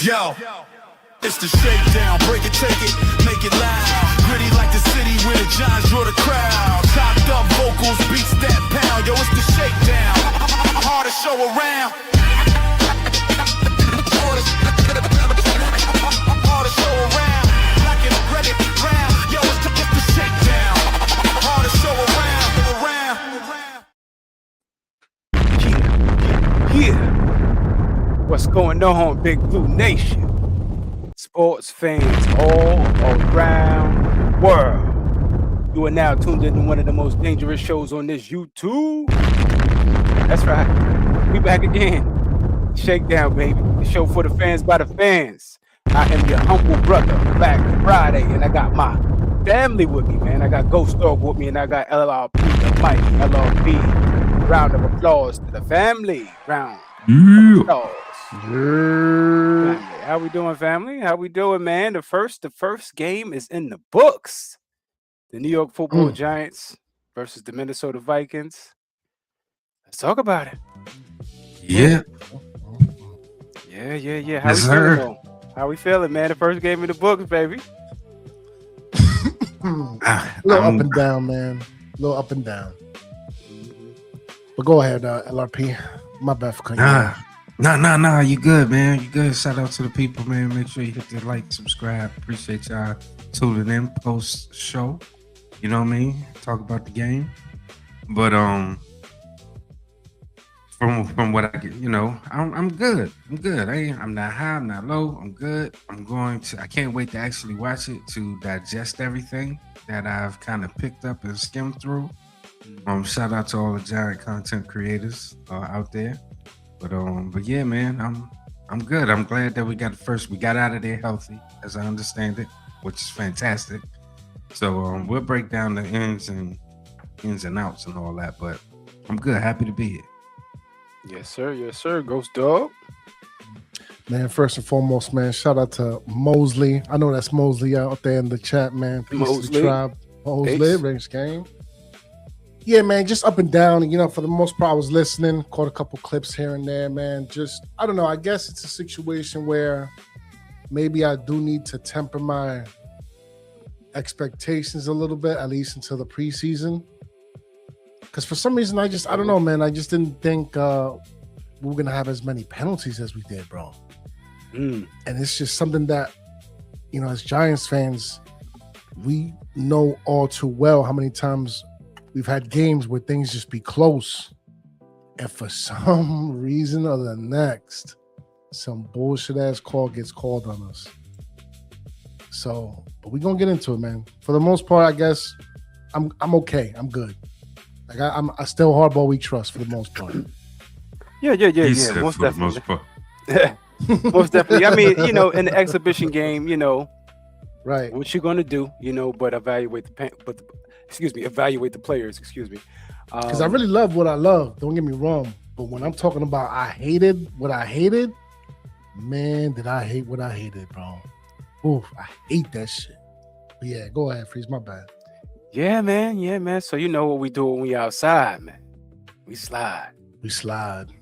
Yo, it's the shakedown. Break it, take it, make it loud. Gritty like the city where the Giants draw the crowd. Chopped up vocals, beats that pound. Yo, it's the shakedown. Hardest show around. Hardest show around. Black and ready round. Yo, it's the shakedown. Hardest show around. Yeah. What's going on, Big Blue Nation? Sports fans all around the world. You are now tuned into one of the most dangerous shows on this YouTube. That's right. We back again. Shakedown, baby. The show for the fans by the fans. I am your humble brother, back Friday, and I got my family with me, man. I got Ghost Dog with me, and I got LLRP, the mighty LRP. Round of applause to the family. Round of applause. Yeah. How we doing, family? How we doing, man? The first game is in the books. The New York Football Giants versus the Minnesota Vikings. Let's talk about it. Yeah. Yeah. How Yes, we sir. feeling, though? How we feeling, man? The first game in the books, baby. Ah, A little I'm- up and down, man. A little up and down. But go ahead, LRP. My bad for cutting you off. Nah. You good, man. You good. Shout out to the people, man. Make sure you hit the like, subscribe. Appreciate y'all tuning in post show. You know what I mean? Talk about the game. But from what I get, I'm good. I'm good. I'm not high. I'm not low. I'm good. I can't wait to actually watch it to digest everything that I've kind of picked up and skimmed through. Shout out to all the giant content creators out there. But yeah, man, I'm good. I'm glad that we got out of there healthy, as I understand it, which is fantastic. So we'll break down the ins and outs and all that, but I'm good. Happy to be here. Yes, sir. Ghost Dog. Man, first and foremost, man, shout out to Mosley. I know that's Mosley out there in the chat, man. Peace to Mosley. the tribe. Mosley, Peace. Rings game. Yeah, man, just up and down. For the most part, I was listening, caught a couple clips here and there, man. Just, I don't know. I guess it's a situation where maybe I do need to temper my expectations a little bit, at least until the preseason. Because for some reason, I don't know, man. I just didn't think we were going to have as many penalties as we did, bro. And it's just something that, as Giants fans, we know all too well how many times we've had games where things just be close. And for some reason or the next, some bullshit ass call gets called on us. So, but we're going to get into it, man. For the most part, I guess I'm okay. I'm good. Like I still hardball we trust for the most part. Yeah. He said Most for the definitely. most part. Most definitely. I mean, in the exhibition game, Right. what you're gonna do, but evaluate the players. Because I really love what I love. Don't get me wrong. But when I'm talking about I hated what I hated, man, did I hate what I hated, bro. Oof, I hate that shit. But yeah, go ahead, Freeze. My bad. Yeah, man. So you know what we do when we outside, man. We slide. We slide.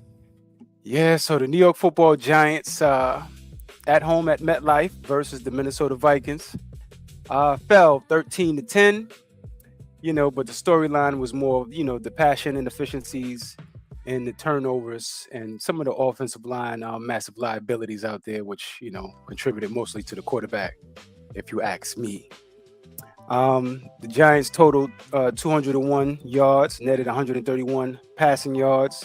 Yeah, so the New York Football Giants at home at MetLife versus the Minnesota Vikings fell 13-10. But the storyline was more, the passion and efficiencies and the turnovers and some of the offensive line massive liabilities out there, which, contributed mostly to the quarterback, if you ask me. The Giants totaled 201 yards, netted 131 passing yards.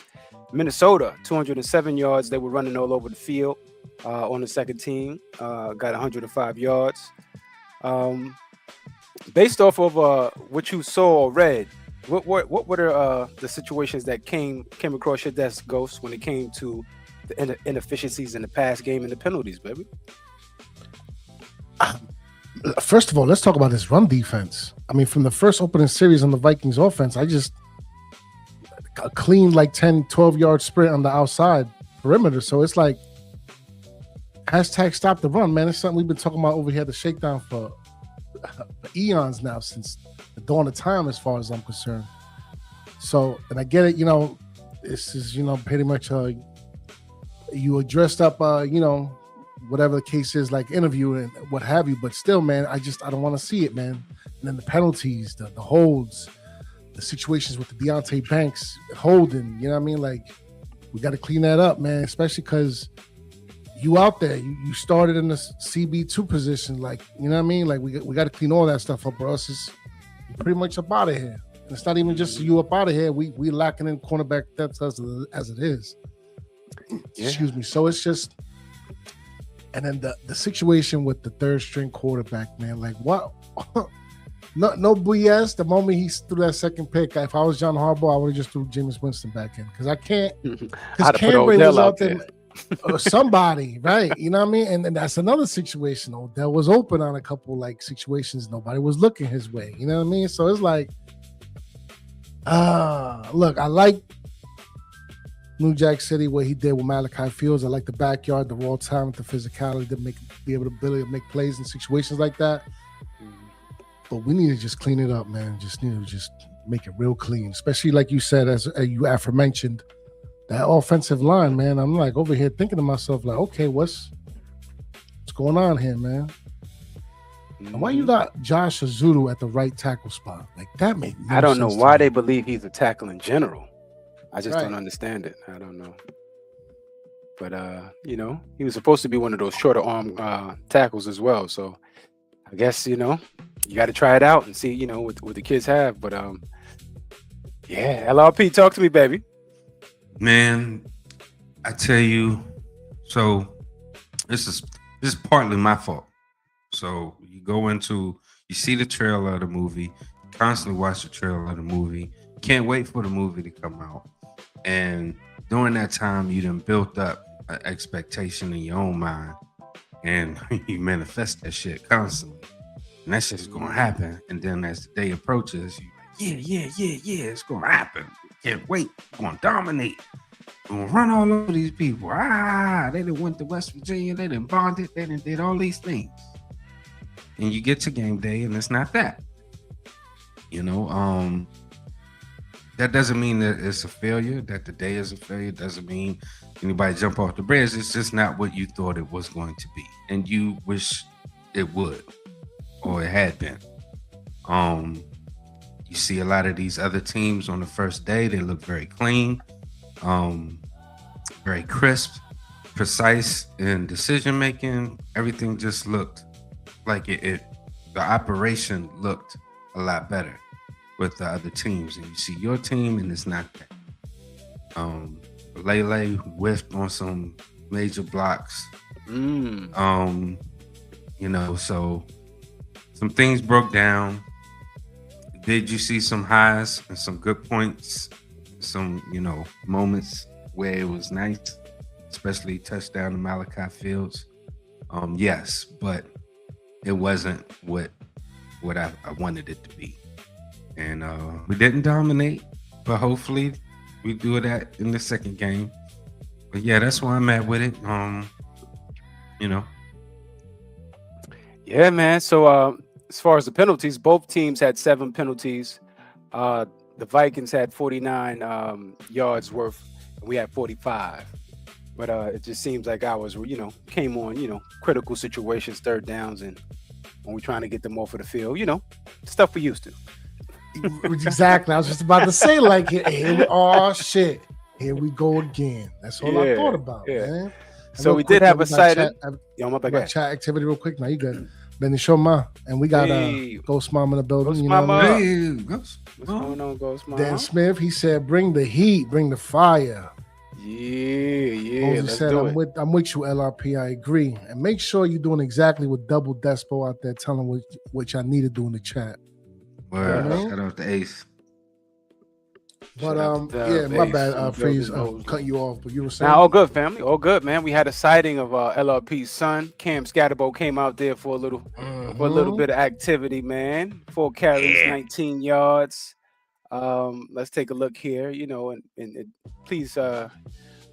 Minnesota, 207 yards. They were running all over the field on the second team, got 105 yards. Based off of what you saw or read, what were the situations that came across your desk, Ghost, when it came to the inefficiencies in the pass game and the penalties, baby? First of all, let's talk about this run defense. I mean, from the first opening series on the Vikings offense, I just a clean 10, 12-yard sprint on the outside perimeter. So it's like hashtag stop the run, man. It's something we've been talking about over here at the Shakedown for eons now, since the dawn of time, as far as I'm concerned. So, and I get it, this is, pretty much you were dressed up, whatever the case is, like interview and what have you. But still, man, I don't want to see it, man. And then the penalties, the holds, the situations with the Deontay Banks holding, you know what I mean? Like, we got to clean that up, man, especially because you out there, you started in the CB2 position, like, you know what I mean? Like, we got to clean all that stuff up, or else it's pretty much up out of here. And it's not even just you up out of here. We lacking in cornerback depth as it is. Yeah. Excuse me. So it's just, and then the situation with the third string quarterback, man, like what? No BS. The moment he threw that second pick, if I was John Harbaugh, I would have just threw Jameis Winston back in because I can't. Because Cambry was out there, or somebody, right? You know what I mean? And that's another situation. Odell was open on a couple like situations. Nobody was looking his way. You know what I mean? So it's like, look, I like New Jack City, what he did with Malachi Fields. I like the backyard, the raw talent, the physicality to be able to make plays in situations like that. But we need to just clean it up, man. Just need to just make it real clean, especially like you said, as you aforementioned, that offensive line, man. I'm like over here thinking to myself, like, okay, what's going on here, man? And why you got Josh Azudu at the right tackle spot? Like that made no I don't know sense why to they me. believe he's a tackle in general. I just Right. don't understand it. I don't know. But you know, he was supposed to be one of those shorter arm tackles as well. So I guess, you know, you got to try it out and see, you know, what the kids have. But yeah, LRP, talk to me, baby. Man, I tell you, so this is partly my fault. So you see the trailer of the movie, constantly watch the trailer of the movie, can't wait for the movie to come out. And during that time, you done built up an expectation in your own mind, and you manifest that shit constantly. And that shit's gonna happen. And then as the day approaches, you like, yeah, it's gonna happen. Can't wait. We're gonna dominate. We're gonna run all over these people. They done went to West Virginia, they done bonded, they done did all these things. And you get to game day and it's not that. You know, that doesn't mean that it's a failure, that the day is a failure. Doesn't mean anybody jump off the bridge. It's just not what you thought it was going to be. And you wish it would, or it had been. You see a lot of these other teams on the first day, they look very clean, very crisp, precise in decision making. Everything just looked like the operation looked a lot better with the other teams. And you see your team and it's not that. Lele whiffed on some major blocks. You know, so some things broke down. Did you see some highs and some good points? Some, you know, moments where it was nice, especially touchdown to Malachi Fields. Yes, but it wasn't what I wanted it to be. And we didn't dominate, but hopefully we do that in the second game. But yeah, that's where I'm at with it. You know. Yeah, man. So as far as the penalties, both teams had 7 penalties. The Vikings had 49 yards worth, and we had 45. But it just seems like ours, you know, came on, you know, critical situations, third downs, and when we're trying to get them off of the field, you know, stuff we used to. Exactly. I was just about to say, like, oh shit, here we go again. That's all I thought about, man. So we did have a sighting. Yo, my bad. Chat activity real quick. Now you good. Benny Shoma, and we got Ghost Mom in the building. Ghost you know Mama. Hey, Ghost. What's going on, Ghost Mama? Dan Smith, he said, "Bring the heat, bring the fire." Yeah. He said, I'm with you, LRP. I agree. And make sure you're doing exactly what Double Despo out there telling what y'all need to do in the chat. Word. Yeah. Shout out to Ace. But yeah, my bad, Freeze, cutting you off. But you were saying, now, all good, family, all good, man. We had a sighting of LRP's son, Cam Scatterbo, came out there for a little bit of activity, man. 4 carries, 19 yards. Let's take a look here, you know, and please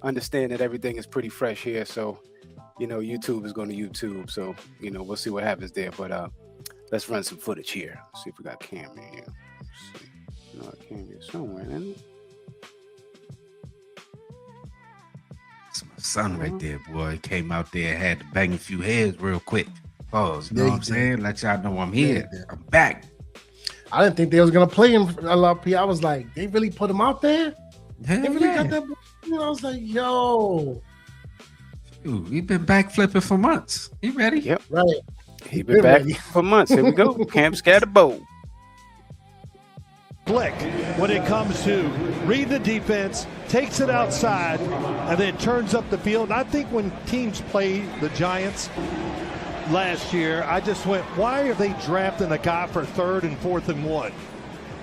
understand that everything is pretty fresh here. So, you know, YouTube is going to YouTube. So, you know, we'll see what happens there. But let's run some footage here. See if we got Cam in here. Let's see. No, Cam here somewhere, isn't it? It's my Son right there, boy. Came out there, had to bang a few heads real quick. Pause. You know what I'm saying? Let y'all know I'm here. I'm back. I didn't think they was gonna play him for LRP. I was like, they really put him out there? Hell They really got that. I was like, yo. Dude, he been back flipping for months. He ready? Yep. Right. He been back for months. Here we go. Camp Scatterbo. Blick when it comes to read the defense, takes it outside, and then turns up the field. And I think when teams play the Giants last year, I just went, why are they drafting a guy for 3rd and 4th and 1?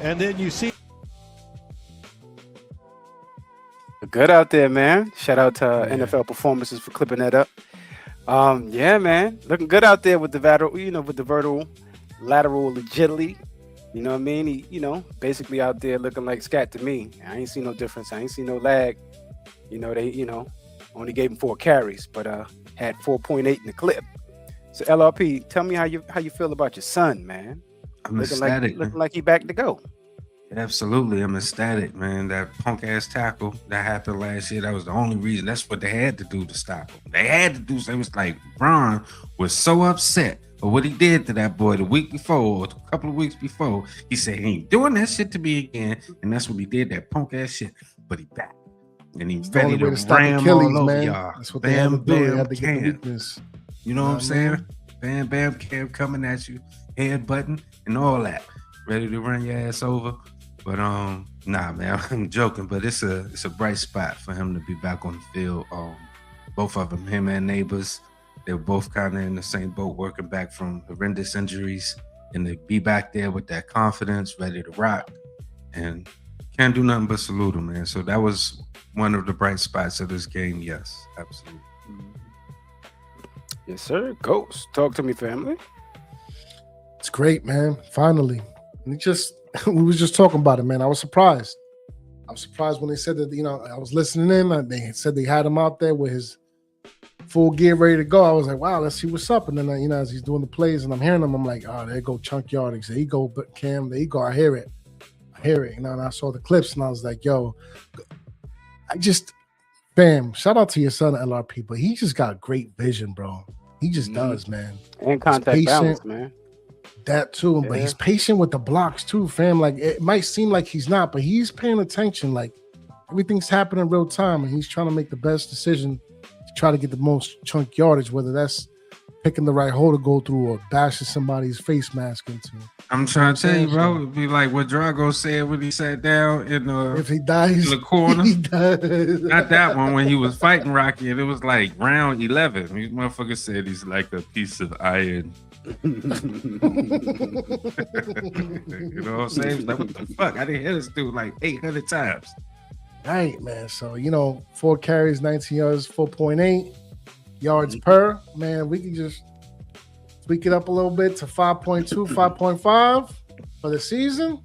And then you see Good out there, man. Shout out to NFL Performances for clipping that up. Yeah, man. Looking good out there with the vertical lateral agility. You know what I mean? He, basically out there looking like Scat to me. I ain't seen no difference. I ain't seen no lag. They, only gave him 4 carries, but had 4.8 in the clip. So LRP, tell me how you feel about your son, man. I'm ecstatic. Looking like he back to go. Absolutely, I'm ecstatic, man. That punk ass tackle that happened last year, that was the only reason. That's what they had to do to stop him. They had to do. It was like Braun was so upset for what he did to that boy the week before, or a couple of weeks before. He said he ain't doing that shit to me again, and that's what he did. That punk ass shit. But he back, and he's ready to ram all over y'all. That's what they had to do. They had to get the weakness. You know what I'm saying? Bam, bam, Cam coming at you, head button, and all that. Ready to run your ass over. But nah, man, I'm joking. But it's a bright spot for him to be back on the field. Both of them, him and Neighbors, they were both kind of in the same boat, working back from horrendous injuries, and to be back there with that confidence, ready to rock, and can't do nothing but salute him, man. So that was one of the bright spots of this game. Yes, absolutely. Yes, sir. Ghost, talk to me, family. It's great, man. Finally, and we was just talking about it, man. I was surprised. When they said that. I was listening in. And they said they had him out there with his full gear ready to go. I was like, wow, let's see what's up. And then, as he's doing the plays and I'm hearing him, I'm like, oh, there go chunk yardage. There you go, Cam. There you go. I hear it. And I saw the clips and I was like, yo, bam, shout out to your son, LRP, but he just got great vision, bro. He just does, man. And contact balance, man. That too, but he's patient with the blocks too, fam. Like, it might seem like he's not, but he's paying attention. Like, everything's happening in real time, and he's trying to make the best decision to try to get the most chunk yardage, whether that's picking the right hole to go through or bashing somebody's face mask into. I'm trying to tell you, bro. It'd be like what Drago said when he sat down in if he dies in the corner. He dies. Not that one when he was fighting Rocky, and it was like round 11. These motherfuckers said he's like a piece of iron. You know what I'm saying? Like, what the fuck? I didn't hear this dude like 800 times. Right, man. So 4 carries, 19 yards, 4.8 yards per. Man, we can just tweak it up a little bit to 5.2, 5.5 for the season.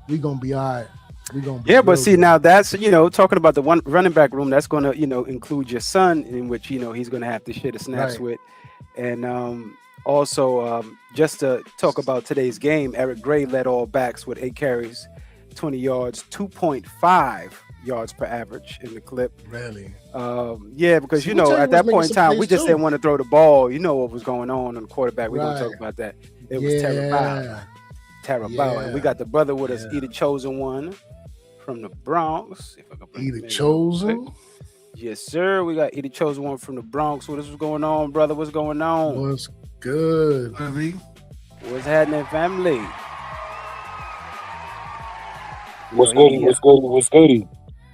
We gonna be all right. We gonna be but see, now that's talking about the one running back room. That's gonna include your son, in which he's gonna have to share the snaps with, and also, just to talk about today's game, Eric Gray led all backs with 8 carries, 20 yards, 2.5 yards per average in the clip. Really? Because at that point in time, we just didn't want to throw the ball. You know what was going on the quarterback. We're gonna talk about that. It was terrible. And we got the brother with us, Eda Chosen One from the Bronx. Eda Chosen. Yes, sir. We got Eda Chosen One from the Bronx. What's going on, brother? What's going on? What's good? What's happening, family? What's good?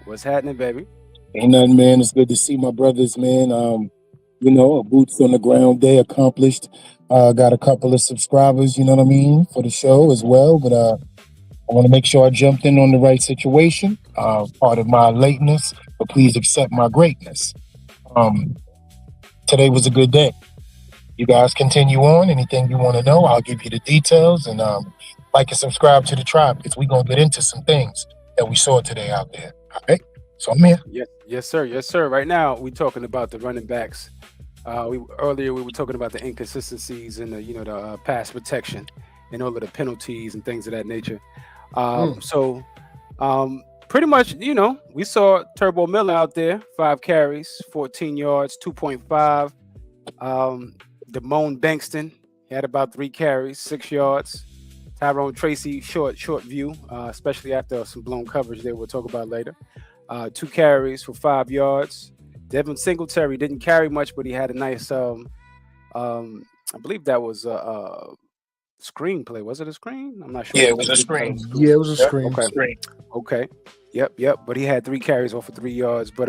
What's happening, baby? Ain't nothing, man. It's good to see my brothers, man. A boots on the ground day accomplished. Got a couple of subscribers, you know what I mean, for the show as well. But I want to make sure I jumped in on the right situation. Part of my lateness, but please accept my greatness. Today was a good day. You guys continue on. Anything you want to know, I'll give you the details. And like and subscribe to the tribe, because we're going to get into some things that we saw today out there. All right? So I'm here. Yes, sir. Right now, we're talking about the running backs. Earlier we were talking about the inconsistencies in the pass protection and all of the penalties and things of that nature. So pretty much, we saw Turbo Miller out there, 5 carries, 14 yards, 2.5. Damone Bankston had about 3 carries, 6 yards. Tyrone Tracy, short view, especially after some blown coverage there we'll talk about later. 2 carries for 5 yards. Devin Singletary didn't carry much, but he had a nice, I believe that was a screenplay. Was it a screen? I'm not sure. Yeah, it was a screen. Yeah, it was a screen. Okay. Okay. Yep. But he had 3 carries off of 3 yards. But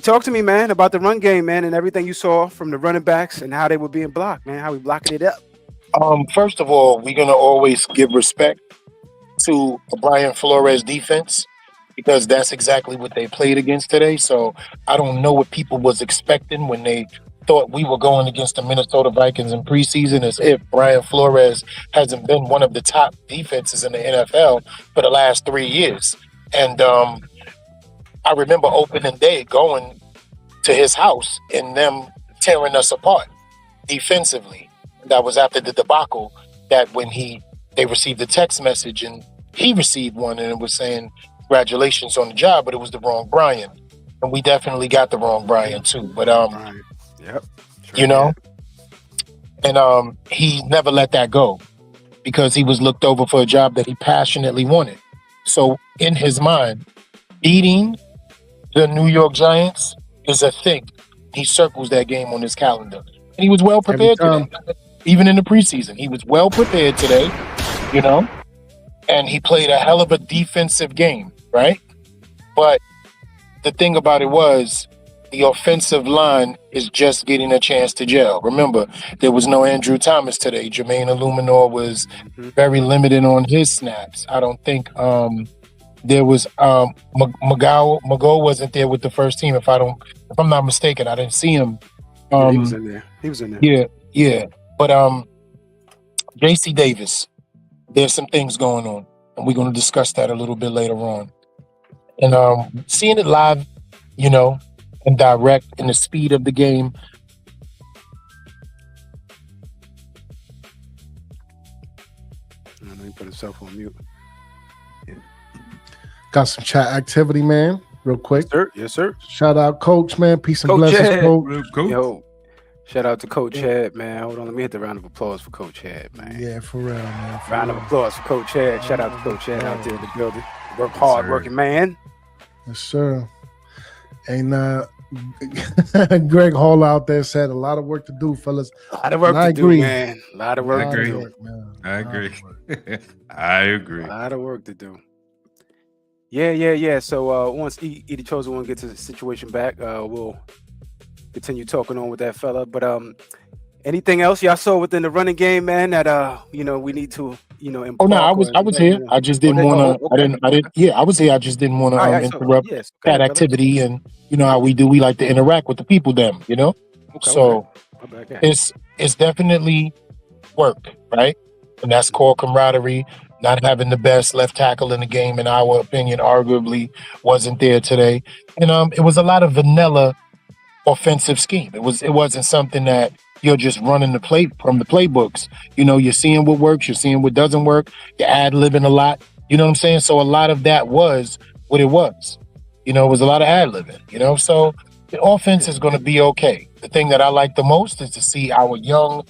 talk to me, man, about the run game, man, and everything you saw from the running backs and how they were being blocked, man. How we blocking it up. First of all, we're gonna always give respect to the Brian Flores defense because that's exactly what they played against today. So I don't know what people was expecting when they thought we were going against the Minnesota Vikings in preseason, as if Brian Flores hasn't been one of the top defenses in the NFL for the last 3 years. And I remember opening day going to his house and them tearing us apart defensively. That was after the debacle that when they received a text message and he received one and it was saying congratulations on the job, but it was the wrong Brian. And we definitely got the wrong Brian too. But Yep. Sure and he never let that go because he was looked over for a job that he passionately wanted. So in his mind, beating the New York Giants is a thing. He circles that game on his calendar. And he was well prepared today. Even in the preseason, he was well prepared today, and he played a hell of a defensive game, right? But the thing about it was the offensive line is just getting a chance to gel. Remember, there was no Andrew Thomas today. Jermaine Illuminor was very limited on his snaps. I don't think there was Mago wasn't there with the first team. If I'm not mistaken, I didn't see him. He was in there. Yeah. But JC Davis, there's some things going on, and we're going to discuss that a little bit later on. And seeing it live, and direct in the speed of the game. Let me put himself on mute. Got some chat activity, man, real quick. Yes, sir. Shout out, Coach, man. Peace and Coach blessings, Ed. Coach. Yo, shout out to Coach Head, man. Hold on, let me hit the round of applause for Coach Head, man. Yeah, for real, man. Round of applause for Coach Head. Shout out to Coach Head out there in the building. Hard working man. Yes, sir. And Greg Hall out there said a lot of work to do, fellas. A lot of work to do, man. A lot of work to do. I agree. I agree. A lot of work to do. Yeah. So once Edie Chosen one gets his situation back, we'll continue talking on with that fella. But anything else y'all saw within the running game, man, that we need to I was here. I just didn't want to. I didn't. Yeah, I was here. I just didn't want to interrupt that activity. And how we do. We like to interact with the people. It's definitely work, right? And that's called camaraderie. Not having the best left tackle in the game, in our opinion, arguably wasn't there today. And it was a lot of vanilla offensive scheme. It wasn't something that you're just running the play from the playbooks. You're seeing what works, you're seeing what doesn't work, you're ad-libbing a lot. You know what I'm saying? So a lot of that was what it was. It was a lot of ad-libbing, So the offense is going to be okay. The thing that I like the most is to see our young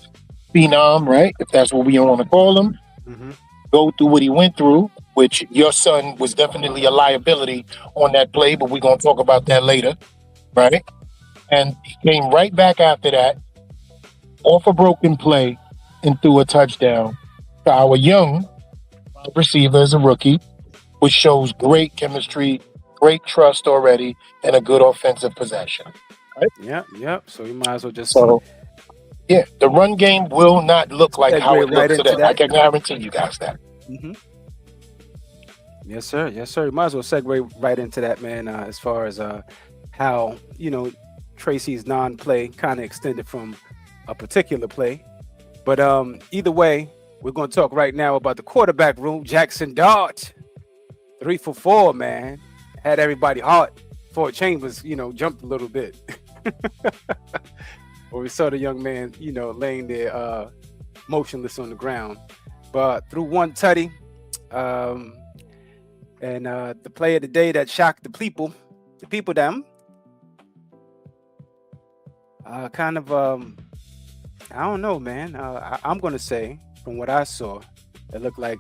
phenom, right? If that's what we want to call him, go through what he went through, which your son was definitely a liability on that play, but we're going to talk about that later, right? And he came right back after that, off a broken play, and threw a touchdown to our young receiver as a rookie, which shows great chemistry, great trust already, and a good offensive possession. Right? Yep. So you might as well just... Yeah, the run game will not look like how it looks today. I can guarantee you guys that. Yes, sir. You might as well segue right into that, man, as far as how, Tracy's non-play kind of extended from a particular play. But either way, we're going to talk right now about the quarterback room. Jaxson Dart, 3 for 4, man. Had everybody hot. Ford Chambers, jumped a little bit. Or we saw the young man, laying there motionless on the ground. But through one tutty, And the play of the day that shocked the people them, kind of, I don't know, man. I'm going to say, from what I saw, it looked like,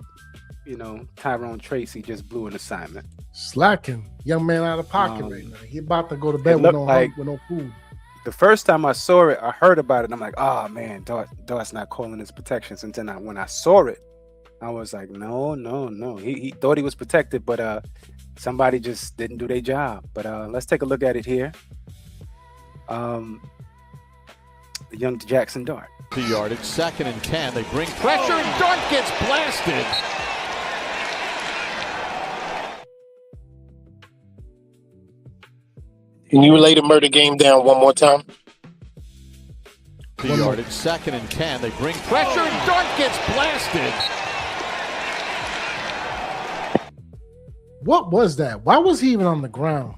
Tyrone Tracy just blew an assignment. Slacking. Young man out of pocket right now. He about to go to bed It with looked no food. The first time I saw it, I heard about it. I'm like, oh, man, Dart's not calling his protections. And then when I saw it, I was like, no. He thought he was protected, but somebody just didn't do their job. But let's take a look at it here. The young Jaxson Dart. 2 yardage, 2nd and 10. They bring pressure, and Dart gets blasted. Can you lay the murder game down one more time? 2 yardage, 2nd and 10. They bring pressure, and Dart gets blasted. What was that? Why was he even on the ground?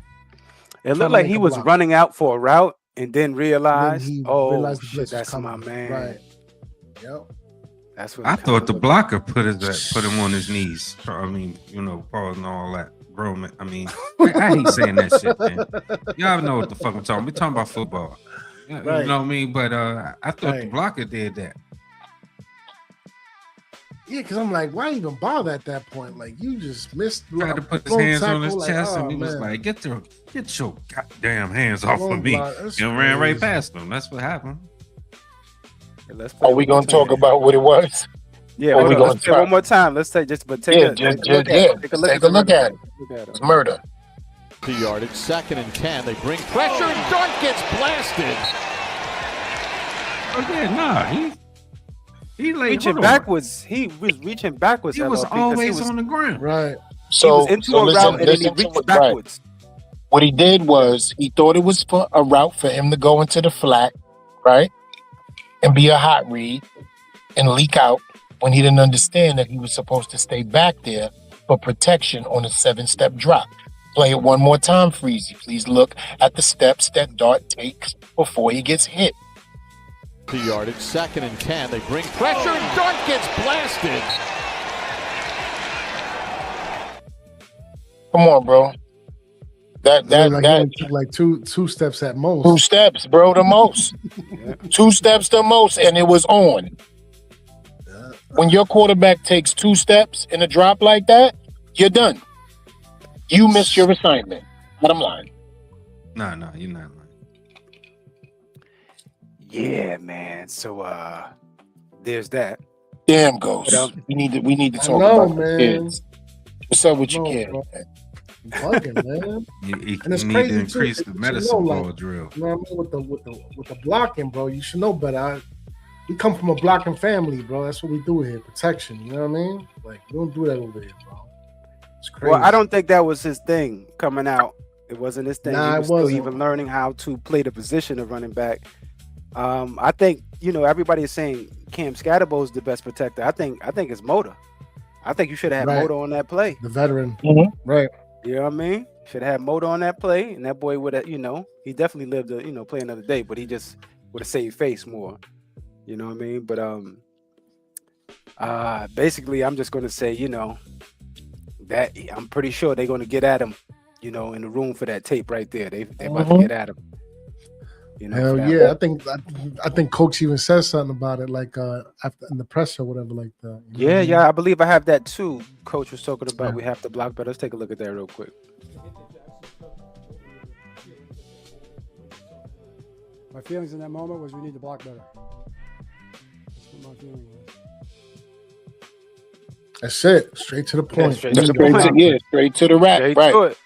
It looked like he was running out for a route and then realized, realized the shit, blitz was that's my coming. man. Right. Yep. That's what I it thought the kinda blocker put him on his knees. I mean, Paul and all that. Bro, man, I mean, I hate saying that shit, man. Y'all know what the fuck I'm talking. We talking about football. You know what I mean? But I thought the blocker did that. Yeah, because I'm like, why even bother at that point? Like, you just missed. He tried to put his hands on his chest, and he was like, "Get your goddamn hands off of me!" And ran right past him. That's what happened. Are we gonna talk about what it was? Yeah, Or we gonna let's try one more time. Let's take a look at it. It's murder. 2 yardage, 2nd and 10. They bring pressure, and Dart gets blasted. Oh yeah, nah, he laid reaching backwards. He was reaching backwards. He was always on the ground. Right. So he was into a route and then he reached backwards. What he did was he thought it was for a route for him to go into the flat, right, and be a hot read and leak out, when he didn't understand that he was supposed to stay back there for protection on a 7-step drop. Play it one more time, Freezy. Please look at the steps that Dart takes before he gets hit. 2 yardage, 2nd and 10. They bring pressure, and Dart gets blasted. Come on, bro. That took like two steps at most. 2 steps, bro, the most. 2 steps the most, and it was on. When your quarterback takes 2 steps in a drop like that, you're done. You missed your assignment. Bottom line. No, you're not lying. Yeah, man. So there's that. Damn, Ghost. We need to talk about the kids. What's up with your kid? Bugging, man. And it's crazy to increase the medicine ball drill. You know what I mean? With the blocking, bro. You should know better. We come from a blocking family, bro. That's what we do here. Protection. You know what I mean? Like, we don't do that over here, bro. It's crazy. Well, I don't think that was his thing coming out. It wasn't his thing. Nah, he was still even learning how to play the position of running back. I think, everybody is saying Cam Scatterbo is the best protector. I think it's Motor. I think you should have had Motor on that play. The veteran. Mm-hmm. Right. You know what I mean? Should have had Motor on that play, and that boy would have, he definitely lived to, play another day, but he just would have saved face more. You know what I mean? But basically, I'm just going to say, that I'm pretty sure they're going to get at him, in the room for that tape right there. They're about to get at him. Hell yeah! I think Coach even says something about it, like after in the press or whatever, like that. Yeah. I believe I have that too. Coach was talking about we have to block better. Let's take a look at that real quick. My feelings in that moment was we need to block better. That's what my feeling was. That's it. Straight to the point. Straight to the rack. Straight right. to it.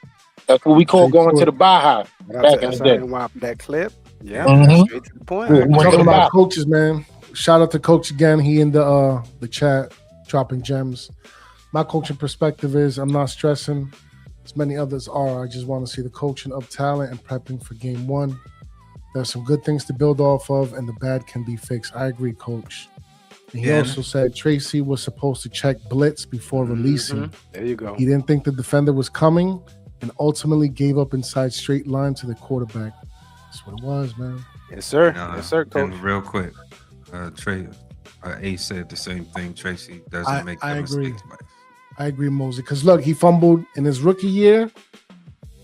That's what we call going to the Baja back in the day. That clip. Yeah. Straight to the point. Talking about coaches, man. Shout out to Coach again. He in the chat dropping gems. My coaching perspective is I'm not stressing as many others are. I just want to see the coaching of talent and prepping for game 1. There's some good things to build off of, and the bad can be fixed. I agree, Coach. And he also said Tracy was supposed to check blitz before releasing. There you go. He didn't think the defender was coming and ultimately gave up inside straight line to the quarterback. That's what it was, man. Yes, sir. Yes, sir, Coach. And real quick, Ace said the same thing. Tracy doesn't make that mistake twice. I agree, Mosey. Because look, he fumbled in his rookie year.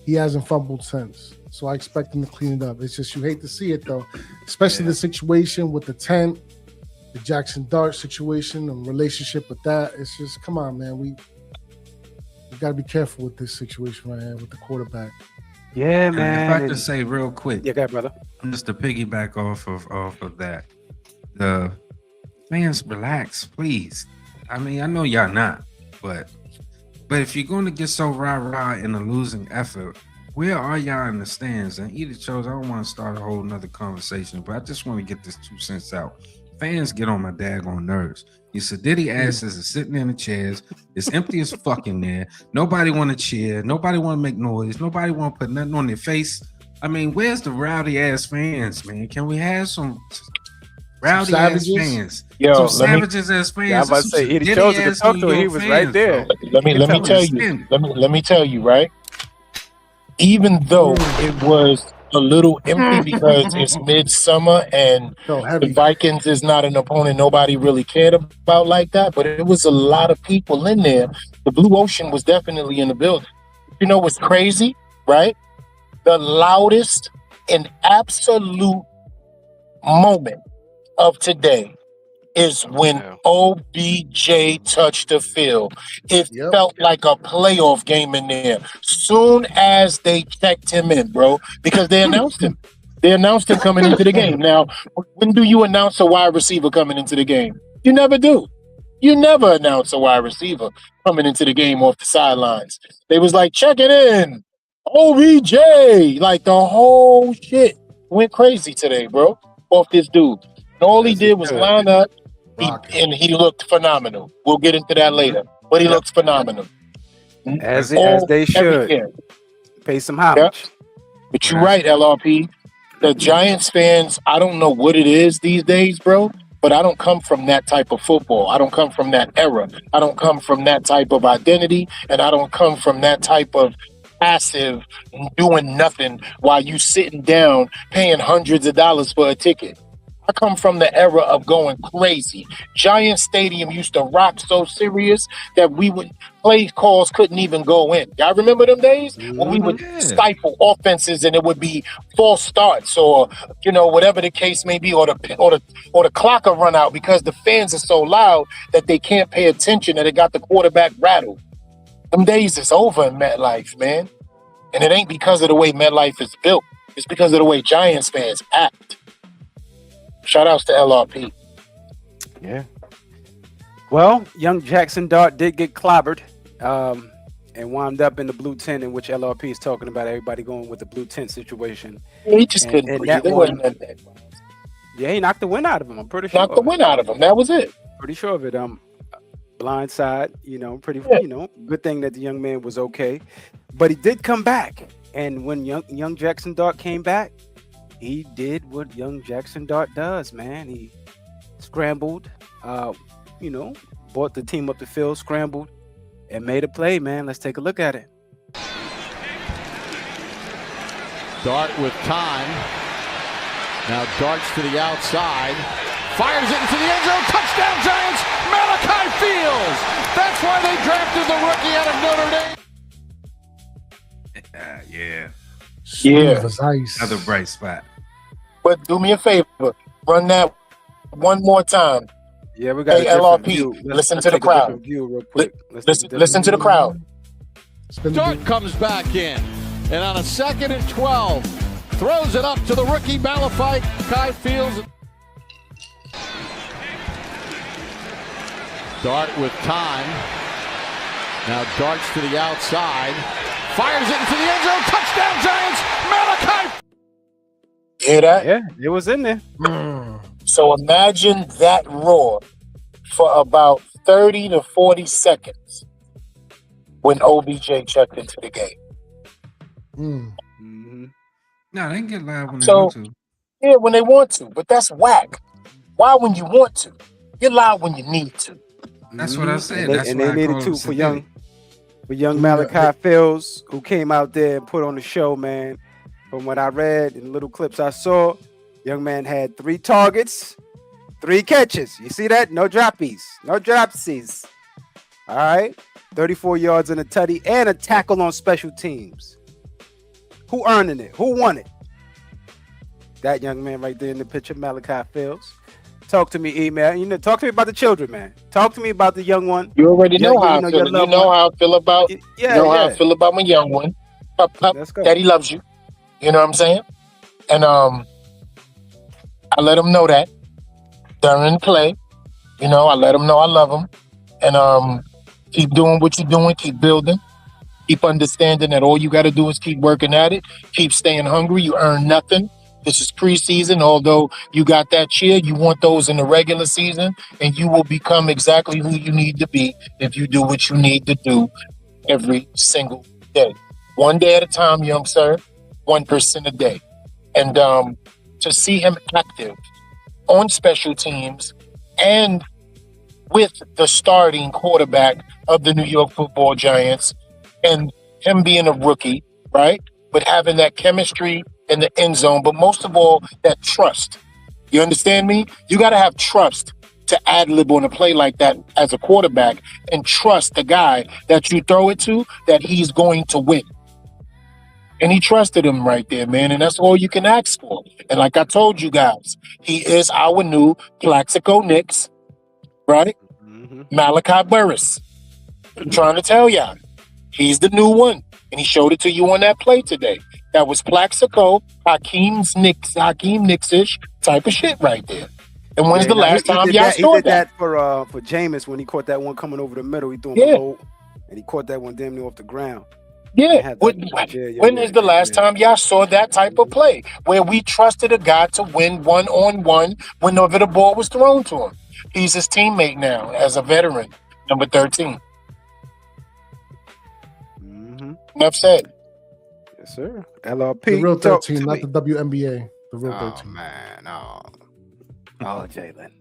He hasn't fumbled since. So I expect him to clean it up. It's just you hate to see it though, especially the situation with the tent, the Jaxson Dart situation, and relationship with that. It's just come on, man. We got to be careful with this situation right here with the quarterback. Yeah, And man. if I could say real quick, Yeah, go ahead, brother. just to piggyback off of that, the fans relax, please. I mean, I know y'all not, but if you're going to get so rah-rah in a losing effort, where are y'all in the stands? And either chose, I don't want to start a whole nother conversation, but I just want to get this 2 cents out. Fans get on my daggone nerves. Your sedity asses are sitting in the chairs. It's empty as fuck in there. Nobody want to cheer. Nobody want to make noise. Nobody want to put nothing on their face. I mean, where's the rowdy ass fans, man? Can we have some rowdy ass fans? Yo, Some savages as fans. Yeah, I was about to say, he chose to talk to. He was right there. Let me tell you. Let me tell you, right? Even though it was a little empty because it's midsummer and the Vikings is not an opponent nobody really cared about like that, but it was a lot of people in there. The Blue Ocean was definitely in the building. You know what's crazy, right? The loudest and absolute moment of today is when OBJ touched the field. It felt like a playoff game in there. Soon as they checked him in, bro, because they announced him. They announced him coming into the game. Now, when do you announce a wide receiver coming into the game? You never do. You never announce a wide receiver coming into the game off the sidelines. They was like, check it in. OBJ. Like the whole shit went crazy today, bro, off this dude. And all he did was line up, and he looked phenomenal. We'll get into that later, but he looks phenomenal. As they should. Pay some homage. But you're right, LRP. The Giants fans, I don't know what it is these days, bro, but I don't come from that type of football. I don't come from that era. I don't come from that type of identity, and I don't come from that type of passive doing nothing while you sitting down paying hundreds of dollars for a ticket. I come from the era of going crazy. Giant Stadium used to rock so serious that we would play calls couldn't even go in. Y'all remember them days when we would stifle offenses and it would be false starts or whatever the case may be, or the clock will run out because the fans are so loud that they can't pay attention and it got the quarterback rattled. Them days is over in MetLife, man. And it ain't because of the way MetLife is built. It's because of the way Giants fans act. Shout outs to LRP. Yeah. Well, young Jaxson Dart did get clobbered and wound up in the blue tent, in which LRP is talking about everybody going with the blue tent situation. He just couldn't breathe. Yeah, he knocked the wind out of him. I'm pretty sure. Knocked the wind out of him. That was it. Pretty sure of it. Blind side, pretty, good thing that the young man was okay. But he did come back. And when young Jaxson Dart came back, he did what young Jaxson Dart does, man. He scrambled, brought the team up the field, scrambled, and made a play, man. Let's take a look at it. Dart with time. Now darts to the outside. Fires it into the end zone. Touchdown, Giants. Malachi Fields. That's why they drafted the rookie out of Notre Dame. Another bright spot. But do me a favor, run that one more time. Yeah, we got LRP. Listen to the crowd. Listen to the crowd. Dart comes back in, and on a 2nd and 12, throws it up to the rookie Malachi Fields. Dart with time. Now darts to the outside. Fires it into the end zone. Touchdown, Giants. Malachi. Hear that? Yeah, it was in there. So imagine that roar for about 30 to 40 seconds when OBJ checked into the game. No, they can get loud when they want to. Yeah, when they want to, but that's whack. Why when you want to? Get loud when you need to. That's what I said. And they needed to for young Malachi Fields, who came out there and put on the show, man. From what I read in little clips I saw, young man had 3 targets, 3 catches. You see that? No droppies. No dropsies. All right. 34 yards and a tutty, and a tackle on special teams. Who earning it? Who won it? That young man right there in the picture, Malachi Fields. Talk to me, E, man. Talk to me about the children, man. Talk to me about the young one. You already know how I feel. You know how I feel about. How I feel about my young one. Let's go. Daddy loves you. You know what I'm saying? And I let him know that during play. I let him know I love him. And keep doing what you're doing. Keep building. Keep understanding that all you got to do is keep working at it. Keep staying hungry. You earn nothing. This is preseason. Although you got that cheer, you want those in the regular season, and you will become exactly who you need to be if you do what you need to do every single day. One day at a time, young sir, 1% a day. And to see him active on special teams and with the starting quarterback of the New York Football Giants, and him being a rookie, right? But having that chemistry in the end zone, but most of all, that trust. You understand me? You got to have trust to ad-lib on a play like that as a quarterback, and trust the guy that you throw it to that he's going to win. And he trusted him right there, man, and that's all you can ask for. And like I told you guys, he is our new Plaxico Nix, right? Malachi Burris. I'm trying to tell y'all. He's the new one, and he showed it to you on that play today. That was Plaxico, Hakeem Nix-ish type of shit right there. And when's the last time y'all saw that? He did that for Jameis when he caught that one coming over the middle. He threw him a bolt, and he caught that one damn near off the ground. Yeah. When is the last time y'all saw that type of play where we trusted a guy to win one-on-one whenever the ball was thrown to him? He's his teammate now as a veteran, number 13. Enough said. Yes, sir. LRP. The real 13, not the WNBA. The real 13. Man. Oh, Jalen.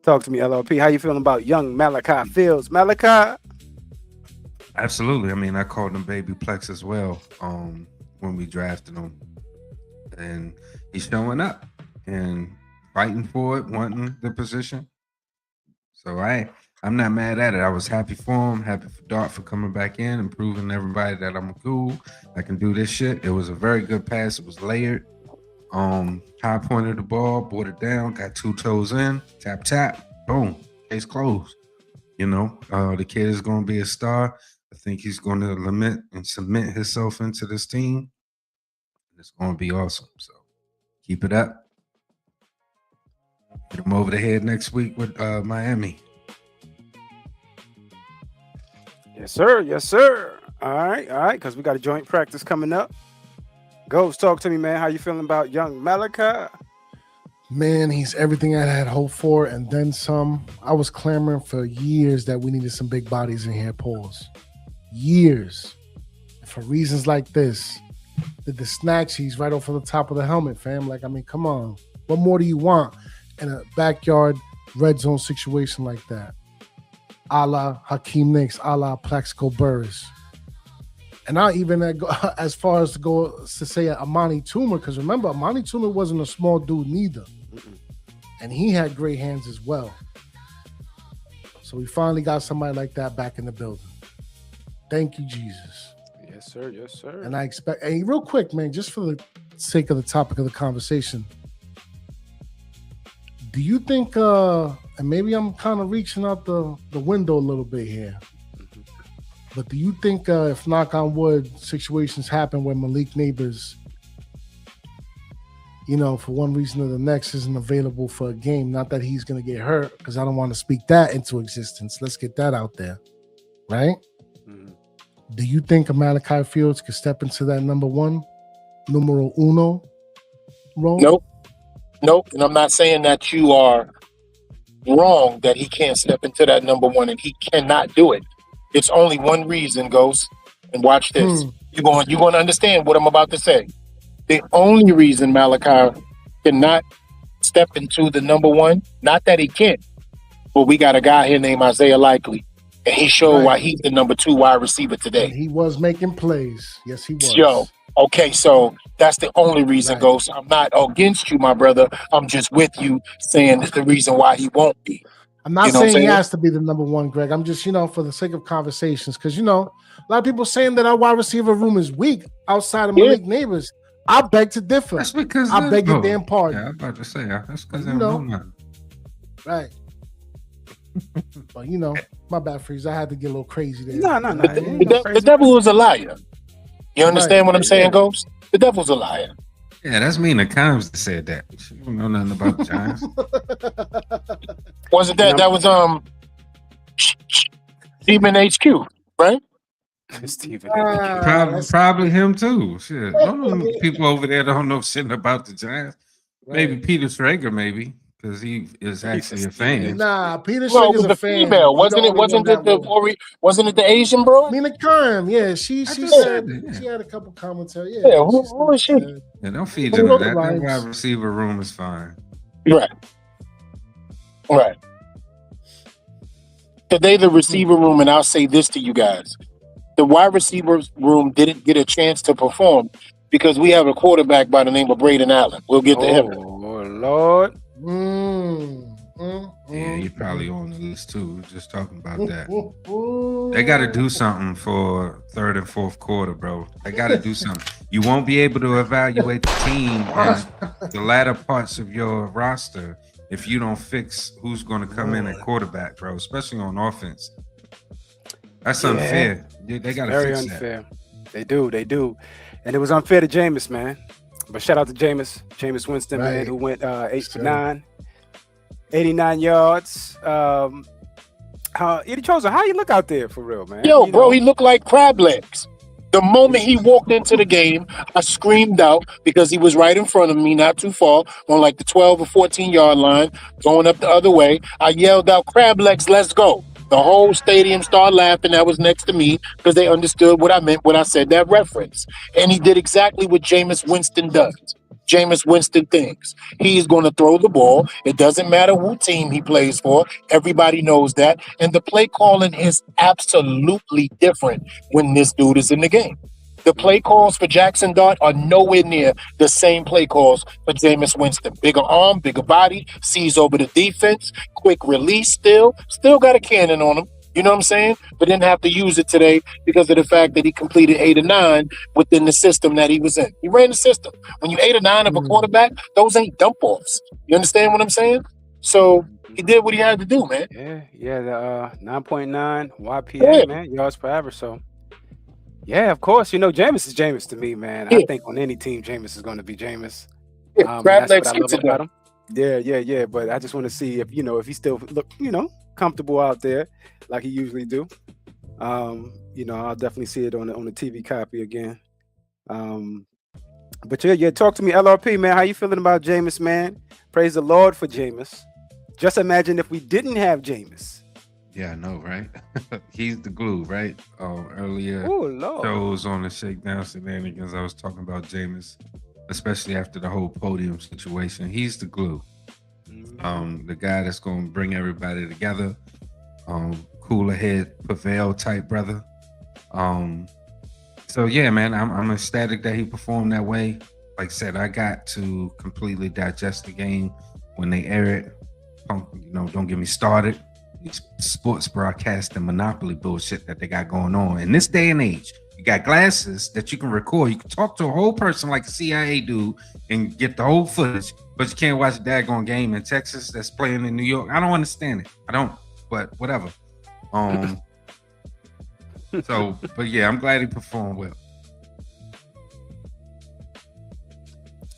Talk to me, LRP. How you feeling about young Malachi Fields? Malachi? Absolutely. I mean, I called him Baby Plex as well when we drafted him. And he's showing up and fighting for it, wanting the position. So I'm not mad at it. I was happy for him, happy for Dart for coming back in and proving to everybody that I'm cool. I can do this shit. It was a very good pass. It was layered. High point of the ball, brought it down, got 2 toes in, tap, tap, boom, case closed. The kid is going to be a star. I think he's going to lament and cement himself into this team. It's going to be awesome. So keep it up. Get him over the head next week with Miami. Yes, sir. Yes, sir. All right. Because we got a joint practice coming up. Ghost, talk to me, man. How you feeling about young Malachi? Man, he's everything I had hoped for and then some. I was clamoring for years that we needed some big bodies in here, pause. Years. For reasons like this. The snatch, he's right off of the top of the helmet, fam. Like, I mean, come on. What more do you want in a backyard red zone situation like that? A la Hakeem Nix, a la Plaxico Burris. And not even as far as to say Amani Toomer, because remember, Amani Toomer wasn't a small dude neither. And he had great hands as well. So we finally got somebody like that back in the building. Thank you, Jesus. Yes, sir. Yes, sir. And I expect, hey, real quick, man, just for the sake of the topic of the conversation, do you think, and maybe I'm kind of reaching out the window a little bit here, but do you think if, knock on wood, situations happen where Malik Neighbors, for one reason or the next isn't available for a game, not that he's going to get hurt, because I don't want to speak that into existence. Let's get that out there, right? Do you think Malachi Fields could step into that numero uno role? Nope. And I'm not saying that you are wrong that he can't step into that number one, and he cannot do it. It's only one reason, Ghost. And watch this. You're going to understand what I'm about to say. The only reason Malachi cannot step into the number one, not that he can't, but we got a guy here named Isaiah Likely. And he showed why he's the number 2 wide receiver today. And he was making plays. Yes, he was. Yo, okay, so that's the only reason, Ghost. I'm not against you, my brother. I'm just with you saying it's the reason why he won't be. I'm not You know what I'm saying he saying? has to be the number one, Greg. I'm just, for the sake of conversations, because a lot of people saying that our wide receiver room is weak outside of Malik Neighbors. I beg to differ. That's because I beg your damn pardon. Yeah, I'm about to say that's because they You don't know nothing. Right. But my bad, Freeze. I had to get a little crazy there. No. The devil is a liar. You understand what I'm saying, Ghost? The devil's a liar. Yeah, that's Mina Kimes that said that. She don't know nothing about the Giants. Wasn't that? That was Demon HQ, right? Steven. Probably him too. Shit, people over there don't know shit about the Giants. Maybe Peter Schrager, maybe because he is actually a fan. Nah, Peter Well, it Schrager's was a the fan. female, wasn't it? Wasn't it the Asian bro? Mina Kime, yeah, she said she had a couple commentary. Yeah, who is she? Yeah, don't feed into that. That wide receiver room is fine. Right. Today, the receiver room, and I'll say this to you guys: the wide receiver room didn't get a chance to perform because we have a quarterback by the name of Braden Allen. We'll get to him. Oh Lord. Yeah, you're probably on the list too. We're just talking about that. They got to do something for third and fourth quarter, bro. They got to do something. You won't be able to evaluate the team and the latter parts of your roster if you don't fix who's going to come in at quarterback, bro, especially on offense. That's unfair. They got to fix unfair. That. They do. And it was unfair to Jameis, man. But shout out to Jameis Winston, man, who went 8 for 9, 89 yards. Eddie Chosen, how you look out there for real, man? Yo, bro, he looked like crab legs. The moment he walked into the game, I screamed out because he was right in front of me, not too far, on like the 12 or 14-yard line, going up the other way. I yelled out, crab legs, let's go. The whole stadium started laughing that was next to me because they understood what I meant when I said that reference. And he did exactly what Jameis Winston does. Jameis Winston thinks. He's going to throw the ball. It doesn't matter who team he plays for. Everybody knows that. And the play calling is absolutely different when this dude is in the game. The play calls for Jaxson Dart are nowhere near the same play calls for Jameis Winston. Bigger arm, bigger body, sees over the defense, quick release still got a cannon on him. You know what I'm saying? But didn't have to use it today because of the fact that he completed 8 or 9 within the system that he was in. He ran the system. When you 8 or 9 of a quarterback, those ain't dump offs. You understand what I'm saying? So he did what he had to do, man. Yeah, the 9.9 YPA, man, yards per average. So yeah, of course. Jameis is Jameis to me, man. I think on any team, Jameis is going to be Jameis. That's what I love about him. Yeah. But I just want to see if he still look, comfortable out there like he usually do. I'll definitely see it on the TV copy again. But yeah, talk to me, LRP, man. How you feeling about Jameis, man? Praise the Lord for Jameis. Just imagine if we didn't have Jameis. Yeah, I know, right? He's the glue, right? Earlier Lord. shows on the Shakedown shenanigans, I was talking about Jameis, especially after the whole podium situation. He's the glue. The guy that's going to bring everybody together. Cooler head, prevail type brother. So yeah, man, I'm ecstatic that he performed that way. Like I said, I got to completely digest the game when they air it. Don't get me started. These sports broadcasting monopoly bullshit that they got going on in this day and age. You got glasses that you can record. You can talk to a whole person like a CIA dude and get the whole footage, but you can't watch a daggone game in Texas that's playing in New York. I don't understand it. I don't, but whatever. But yeah, I'm glad he performed well.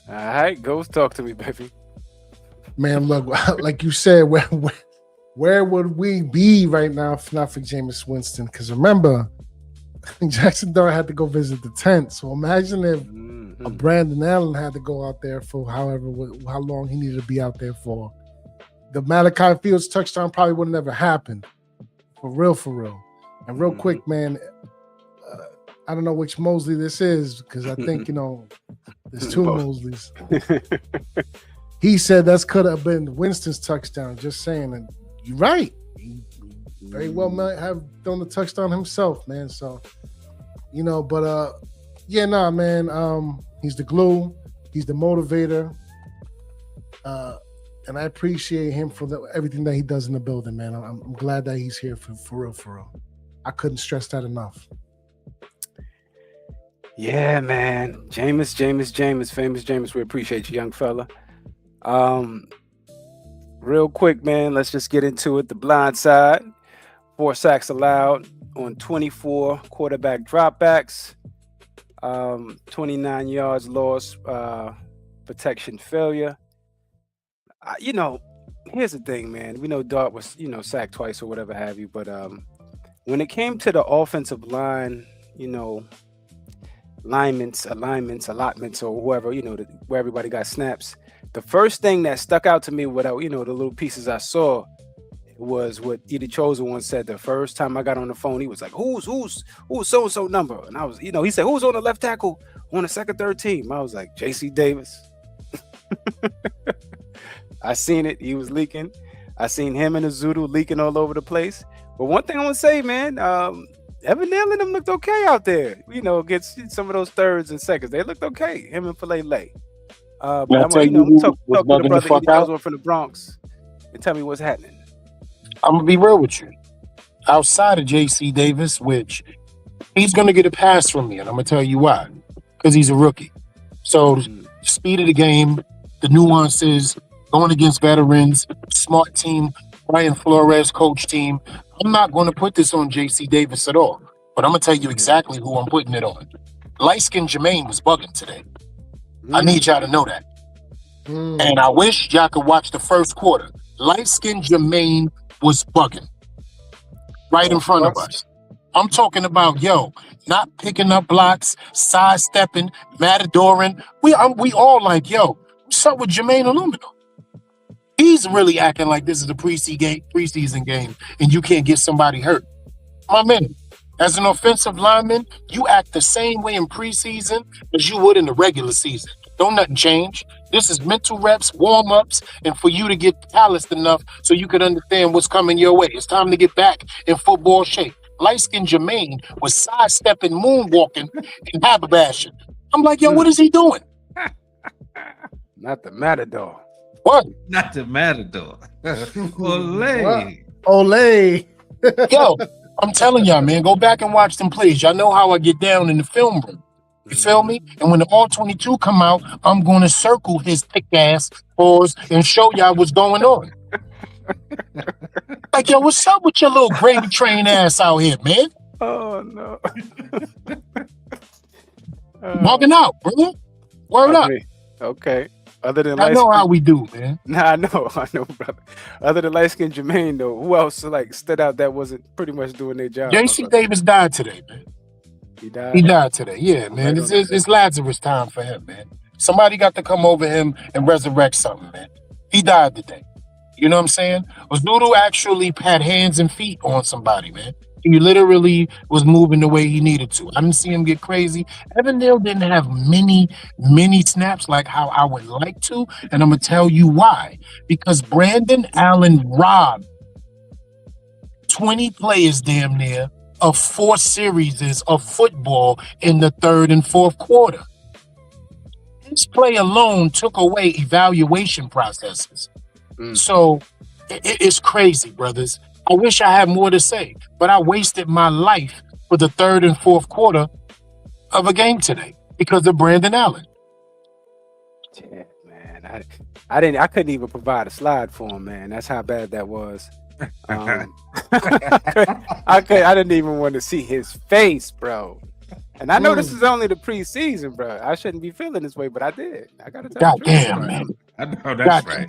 All right, Ghost, talk to me, baby. Man, look, like you said, where would we be right now if not for Jameis Winston? Because remember, Jaxson Dart had to go visit the tent. So imagine if Brandon Allen had to go out there for how long he needed to be out there for. The Malachi Fields touchdown probably would have never happened. For real. And real quick, man, I don't know which Mosley this is because I think, there's two Mosleys. He said that could have been Winston's touchdown. Just saying. And you're right. He very well might have thrown the touchdown himself, man. So, but man. He's the glue. He's the motivator. And and I appreciate him for everything that he does in the building, man. I'm glad that he's here for real, for real. I couldn't stress that enough. Yeah, man. Jameis, famous Jameis. We appreciate you, young fella. Real quick, man, let's just get into it. The blind side. 4 sacks allowed on 24 quarterback dropbacks. 29 yards lost, protection failure. Here's the thing, man. We know Dart was, sacked twice or whatever have you, but when it came to the offensive line, alignments, allotments, or whoever, where everybody got snaps, the first thing that stuck out to me without, the little pieces I saw was what Edie Chosen once said. The first time I got on the phone, he was like, who's so-and-so number? And I was, he said, who's on the left tackle on the second, third team? I was like, J.C. Davis. I seen it. He was leaking. I seen him and Azudu leaking all over the place. But one thing I want to say, man, Evan Neal and them looked okay out there. Against some of those thirds and seconds. They looked okay. Him and Filet Lay. But I'm talking to the brother Edie Chosen from the Bronx and tell me what's happening. I'm going to be real with you. Outside of J.C. Davis, which he's going to get a pass from me, and I'm going to tell you why. Because he's a rookie. So, speed of the game, the nuances, going against veterans, smart team, Brian Flores coach team. I'm not going to put this on J.C. Davis at all. But I'm going to tell you exactly who I'm putting it on. Light-skinned Jermaine was bugging today. I need y'all to know that. And I wish y'all could watch the first quarter. Light-skinned Jermaine was bugging right in front of us. I'm talking about, not picking up blocks, sidestepping, matadoring. We all like, what's up with Jermaine Aluminum? He's really acting like this is a preseason game and you can't get somebody hurt. My man, as an offensive lineman, you act the same way in preseason as you would in the regular season. Don't nothing change. This is mental reps, warm-ups, and for you to get calloused enough so you can understand what's coming your way. It's time to get back in football shape. Light-skinned Jermaine was sidestepping, moonwalking, and haberdashing. I'm like, what is he doing? Not the Matador. What? Not the Matador. Olay. Yo, I'm telling y'all, man, go back and watch them plays. Y'all know how I get down in the film room. You feel me? And when the All-22 come out, I'm going to circle his thick ass pause and show y'all what's going on. Like, what's up with your little gravy train ass out here, man? Oh, no. Bugging out, bro. Word up. Okay. Other than I know how we do, man. Nah, I know, brother. Other than light-skinned Jermaine, though, who else stood out that wasn't pretty much doing their job? J.C. Davis died today, man. He died today. Yeah, man. It's Lazarus time for him, man. Somebody got to come over him and resurrect something, man. He died today. You know what I'm saying? Azudu actually had hands and feet on somebody, man. He literally was moving the way he needed to. I didn't see him get crazy. Evan Neal didn't have many snaps like how I would like to, and I'm going to tell you why. Because Brandon Allen robbed 20 players damn near of 4 series of football in the third and fourth quarter. This play alone took away evaluation processes. So it's crazy, brothers. I wish I had more to say, but I wasted my life for the third and fourth quarter of a game today because of Brandon Allen. Yeah, man. I couldn't even provide a slide for him, man. That's how bad that was. I didn't even want to see his face, bro. And I know this is only the preseason, bro. I shouldn't be feeling this way, but I did. I gotta tell you. Goddamn, man. I know that's right.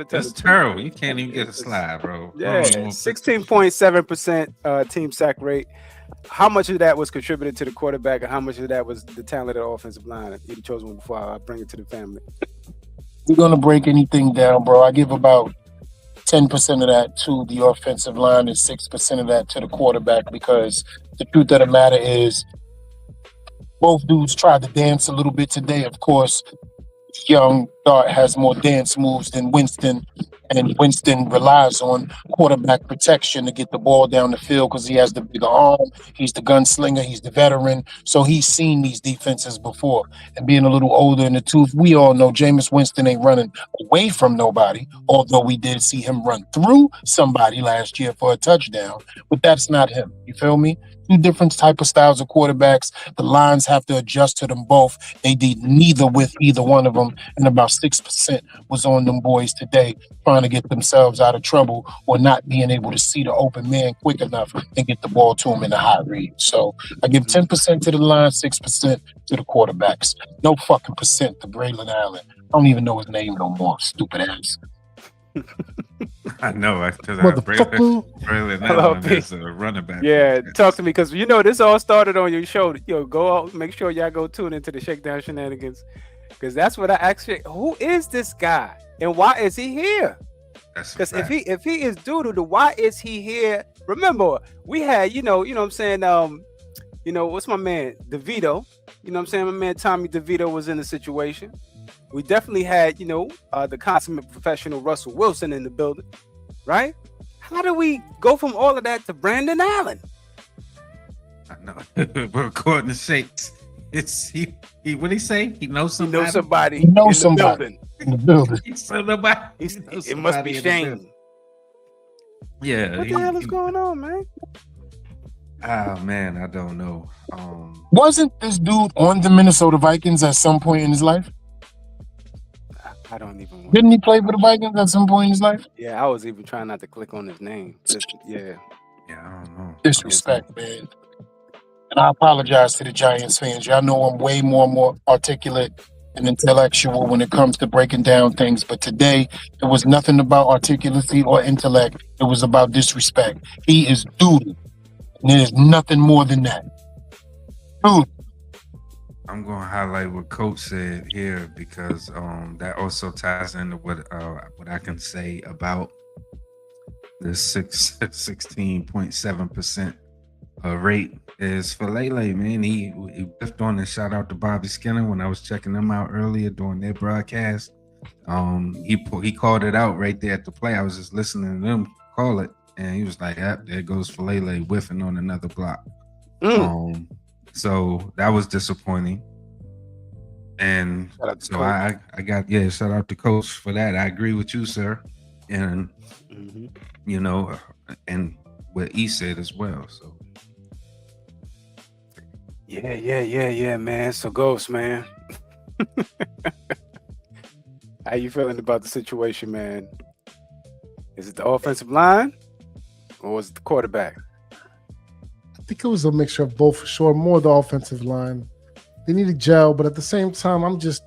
That's terrible. You can't even get a slide, bro. Yeah, 16.7% team sack rate. How much of that was contributed to the quarterback, and how much of that was the talented offensive line? You chose one before I bring it to the family. We're gonna break anything down, bro. I give about 10% of that to the offensive line and 6% of that to the quarterback, because the truth of the matter is both dudes tried to dance a little bit today. Of course, young Dart has more dance moves than Winston, and Winston relies on quarterback protection to get the ball down the field because he has the bigger arm. He's the gunslinger. He's the veteran. So he's seen these defenses before. And being a little older in the tooth, we all know Jameis Winston ain't running away from nobody, although we did see him run through somebody last year for a touchdown. But that's not him. You feel me? Two different type of styles of quarterbacks. The lines have to adjust to them both. They did neither with either one of them, and about 6% was on them boys today trying to get themselves out of trouble or not being able to see the open man quick enough and get the ball to him in a high read. So I give 10% to the line, 6% to the quarterbacks. No fucking percent to Braylon Allen. I don't even know his name no more. Stupid ass. I know. Braylon Hello, Allen is a running back. Yeah, talk to me because you know this all started on your show. Yo, go out, make sure y'all go tune into the Shakedown Shenanigans because that's what I actually. Who is this guy and why is he here? Because if he is doodle, why is he here? Remember, we had you know what I'm saying. What's my man DeVito? You know what I'm saying. My man Tommy DeVito was in the situation. We definitely had, the consummate professional Russell Wilson in the building, right? How do we go from all of that to Brandon Allen? I know. We're according to Shakes. It's he. What did he say? He knows somebody. He knows somebody in the building. It must be Shane. Yeah. What the hell is going on, man? Ah, man, I don't know. Wasn't this dude on the Minnesota Vikings at some point in his life? I don't even. Didn't he play for the Vikings at some point in his life? Yeah, I was even trying not to click on his name. Yeah, I don't know. Disrespect, man. And I apologize to the Giants fans. Y'all know I'm way more articulate and intellectual when it comes to breaking down things. But today, it was nothing about articulacy or intellect. It was about disrespect. He is doodle. And there's nothing more than that. Dude. I'm going to highlight what Coach said here because that also ties into what I can say about the 16.7% rate is for Lele, man. He left on and shout out to Bobby Skinner when I was checking them out earlier during their broadcast. He called it out right there at the play. I was just listening to them call it, and he was like, "Yep, there goes for Lele whiffing on another block." So that was disappointing. And so I got, shout out to Coach for that. I agree with you, sir. And, and what he said as well. So. Yeah, man. So Ghost, man. How you feeling about the situation, man? Is it the offensive line or was it the quarterback? I think it was a mixture of both for sure. More the offensive line. They need to gel, but at the same time, I'm just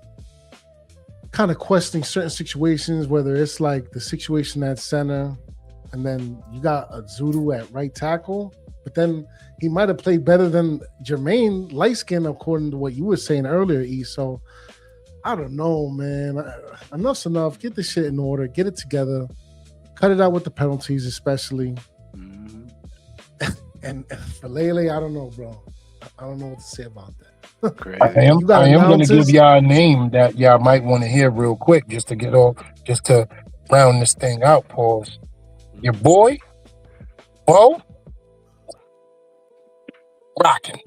kind of questioning certain situations, whether it's like the situation at center, and then you got a Zulu at right tackle, but then he might have played better than Jermaine light-skinned, according to what you were saying earlier, E. So I don't know, man. Enough's enough. Get this shit in order. Get it together. Cut it out with the penalties, especially. And for Lele, I don't know, bro. I don't know what to say about that. Crazy. I am going to give y'all a name that y'all might want to hear real quick, just to round this thing out. Pause. Your boy, Bo, rocking,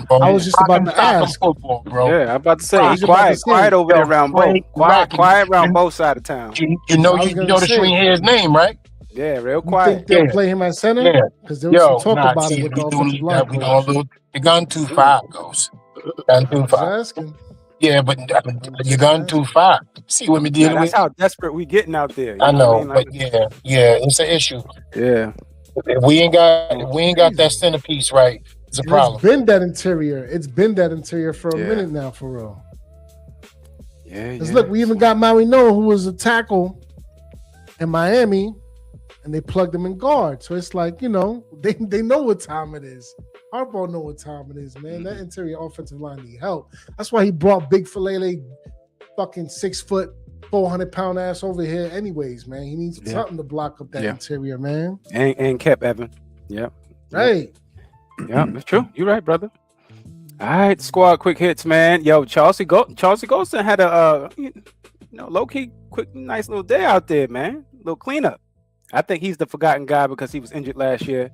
bro. I was just about to ask, football, bro. Yeah, I'm about to say, he's quiet over there around Bo. Quiet around both side of town. You know the string here his name, right? Yeah, real you quiet. think they'll play him at center? Because there was some talk about it with the offensive line. You're gone too far, Ghost. Gone too far. Yeah, but you're gone too far. See what we dealing with? That's how desperate we getting out there. I know, but yeah, it's an issue. Yeah. If we ain't got that centerpiece right, it's a problem. It's been that interior. It's been that interior for a minute now, for real. Yeah. Because look, we even got Marino, who was a tackle in Miami, and they plugged him in guard. So it's like, they know what time it is. Harbaugh know what time it is, man. That interior offensive line need help. That's why he brought Big Falele, fucking 6 foot, 400-pound ass over here anyways, man. He needs something to block up that interior, man. And kept Evan. Yep. Right. Yeah, that's true. You're right, brother. All right, squad quick hits, man. Yo, Chauncey Golston had a low key, quick, nice little day out there, man. Little cleanup. I think he's the forgotten guy because he was injured last year.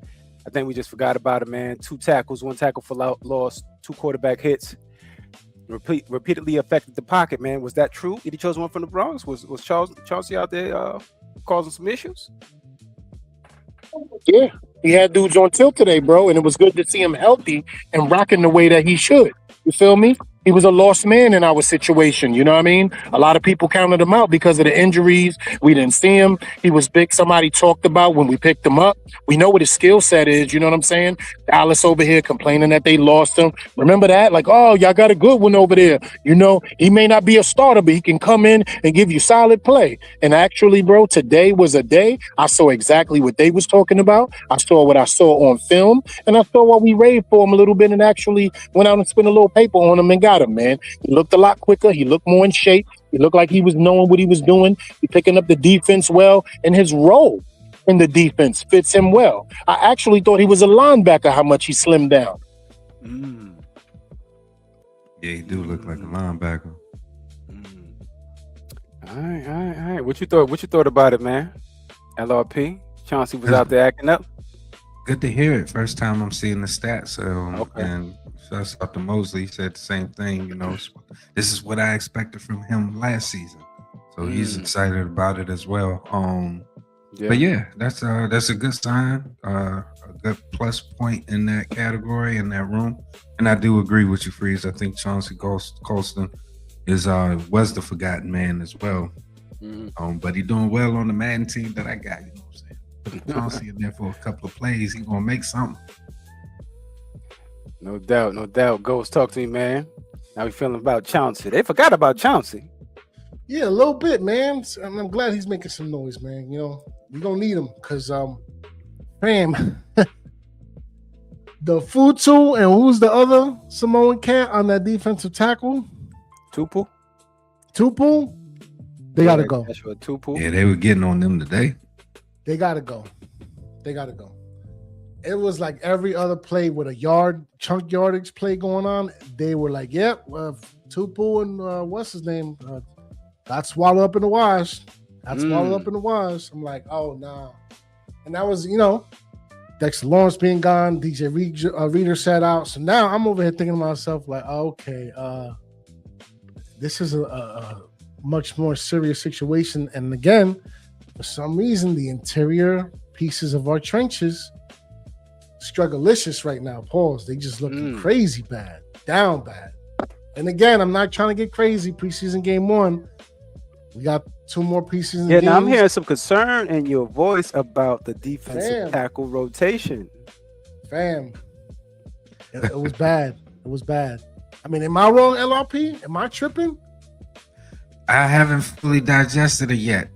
I think we just forgot about him, man. 2 tackles, 1 tackle for loss, 2 quarterback hits. Repeatedly affected the pocket, man. Was that true? Did he chose one from the Bronx? Was Chauncey out there causing some issues? Yeah, he had dudes on tilt today, bro, and it was good to see him healthy and rocking the way that he should. You feel me? He was a lost man in our situation. You know what I mean? A lot of people counted him out because of the injuries. We didn't see him. He was big. Somebody talked about when we picked him up. We know what his skill set is. You know what I'm saying? Dallas over here complaining that they lost him. Remember that? Like, oh, y'all got a good one over there. You know, he may not be a starter, but he can come in and give you solid play. And actually, bro, today was a day. I saw exactly what they was talking about. I saw what I saw on film, and I saw what we raved for him a little bit and actually went out and spent a little paper on him and got him, man. He looked a lot quicker. He looked more in shape. He looked like he was knowing what he was doing. He picking up the defense well, and his role in the defense fits him well. I actually thought he was a linebacker, how much he slimmed down. Yeah, he do look like a linebacker. All right. What you thought about it, man? LRP. Chauncey was out there acting up. Good to hear it. First time I'm seeing the stats. Okay. And shouts out to Mosley. He said the same thing. You know, this is what I expected from him last season. So he's excited about it as well. But yeah, that's a good sign. A good plus point in that category, in that room. And I do agree with you, Freeze. I think Chauncey Golston was the forgotten man as well. But he's doing well on the Madden team that I got. You know what I'm saying? Chauncey in there for a couple of plays. He's gonna make something. No doubt. Ghost, talk to me, man. How we feeling about Chauncey? They forgot about Chauncey. Yeah, a little bit, man. And I'm glad he's making some noise, man. You know, we gonna need him because fam, the Futu and who's the other Samoan cat on that defensive tackle? Tupu. They gotta go. Tupu. Yeah, they were getting on them today. They gotta go. It was like every other play with a chunk yardage play going on. They were like, yep, Tupu and what's his name? Got swallowed up in the wash. I'm like, oh, no. And that was, Dexter Lawrence being gone, DJ Reader sat out. So now I'm over here thinking to myself, like, okay, this is a much more serious situation. And again, for some reason, the interior pieces of our trenches strugglicious right now. Pause. They just looking crazy bad, down bad. And again, I'm not trying to get crazy. Preseason game 1. We got 2 more preseason games. Now I'm hearing some concern in your voice about the defensive tackle rotation. Fam, it was bad. It was bad. I mean, am I wrong, LRP? Am I tripping? I haven't fully digested it yet.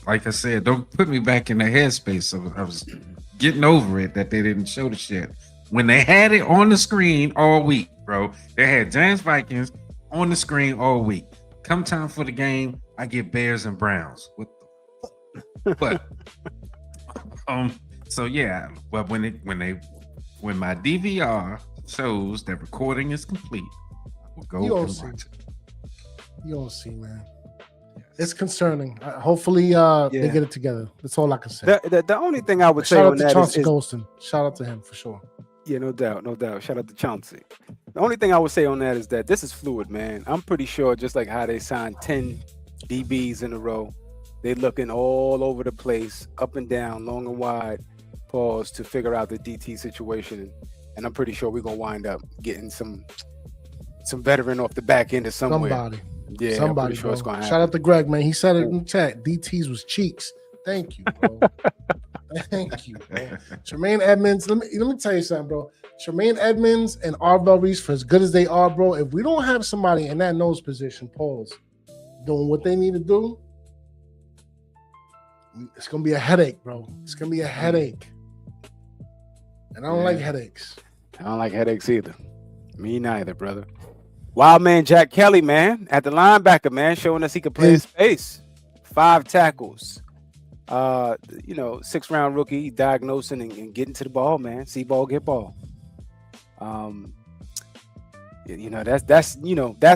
Like I said, don't put me back in the headspace. I was getting over it that they didn't show the shit. When they had it on the screen all week, bro, they had Giants Vikings on the screen all week. Come time for the game, I get Bears and Browns. What the but so yeah, but when my DVR shows that recording is complete, I will go and watch it. You don't see, man. It's concerning. Hopefully, they get it together. That's all I can say. The only thing I would say shout on out to that Chauncey is Golston. Shout out to him for sure. Yeah, no doubt. Shout out to Chauncey. The only thing I would say on that is that this is fluid, man. I'm pretty sure just like how they signed 10 DBs in a row, they looking all over the place, up and down, long and wide, pause to figure out the DT situation. And I'm pretty sure we're gonna wind up getting some veteran off the back end of somewhere. Somebody. I'm pretty sure it's gonna happen. Shout out to Greg, man. He said it in the chat. DTs was cheeks. Thank you, bro. Thank you, bro. Tremaine Edmonds. Let me tell you something, bro. Tremaine Edmonds and Arvell Reese, for as good as they are, bro, if we don't have somebody in that nose position, pause, doing what they need to do, it's gonna be a headache, bro. It's gonna be a headache. And I don't like headaches. I don't like headaches either. Me neither, brother. Wild man Jack Kelly, man, at the linebacker, man, showing us he could play in space. 5 tackles. 6th round rookie, diagnosing and getting to the ball, man. See ball, get ball. You know, that's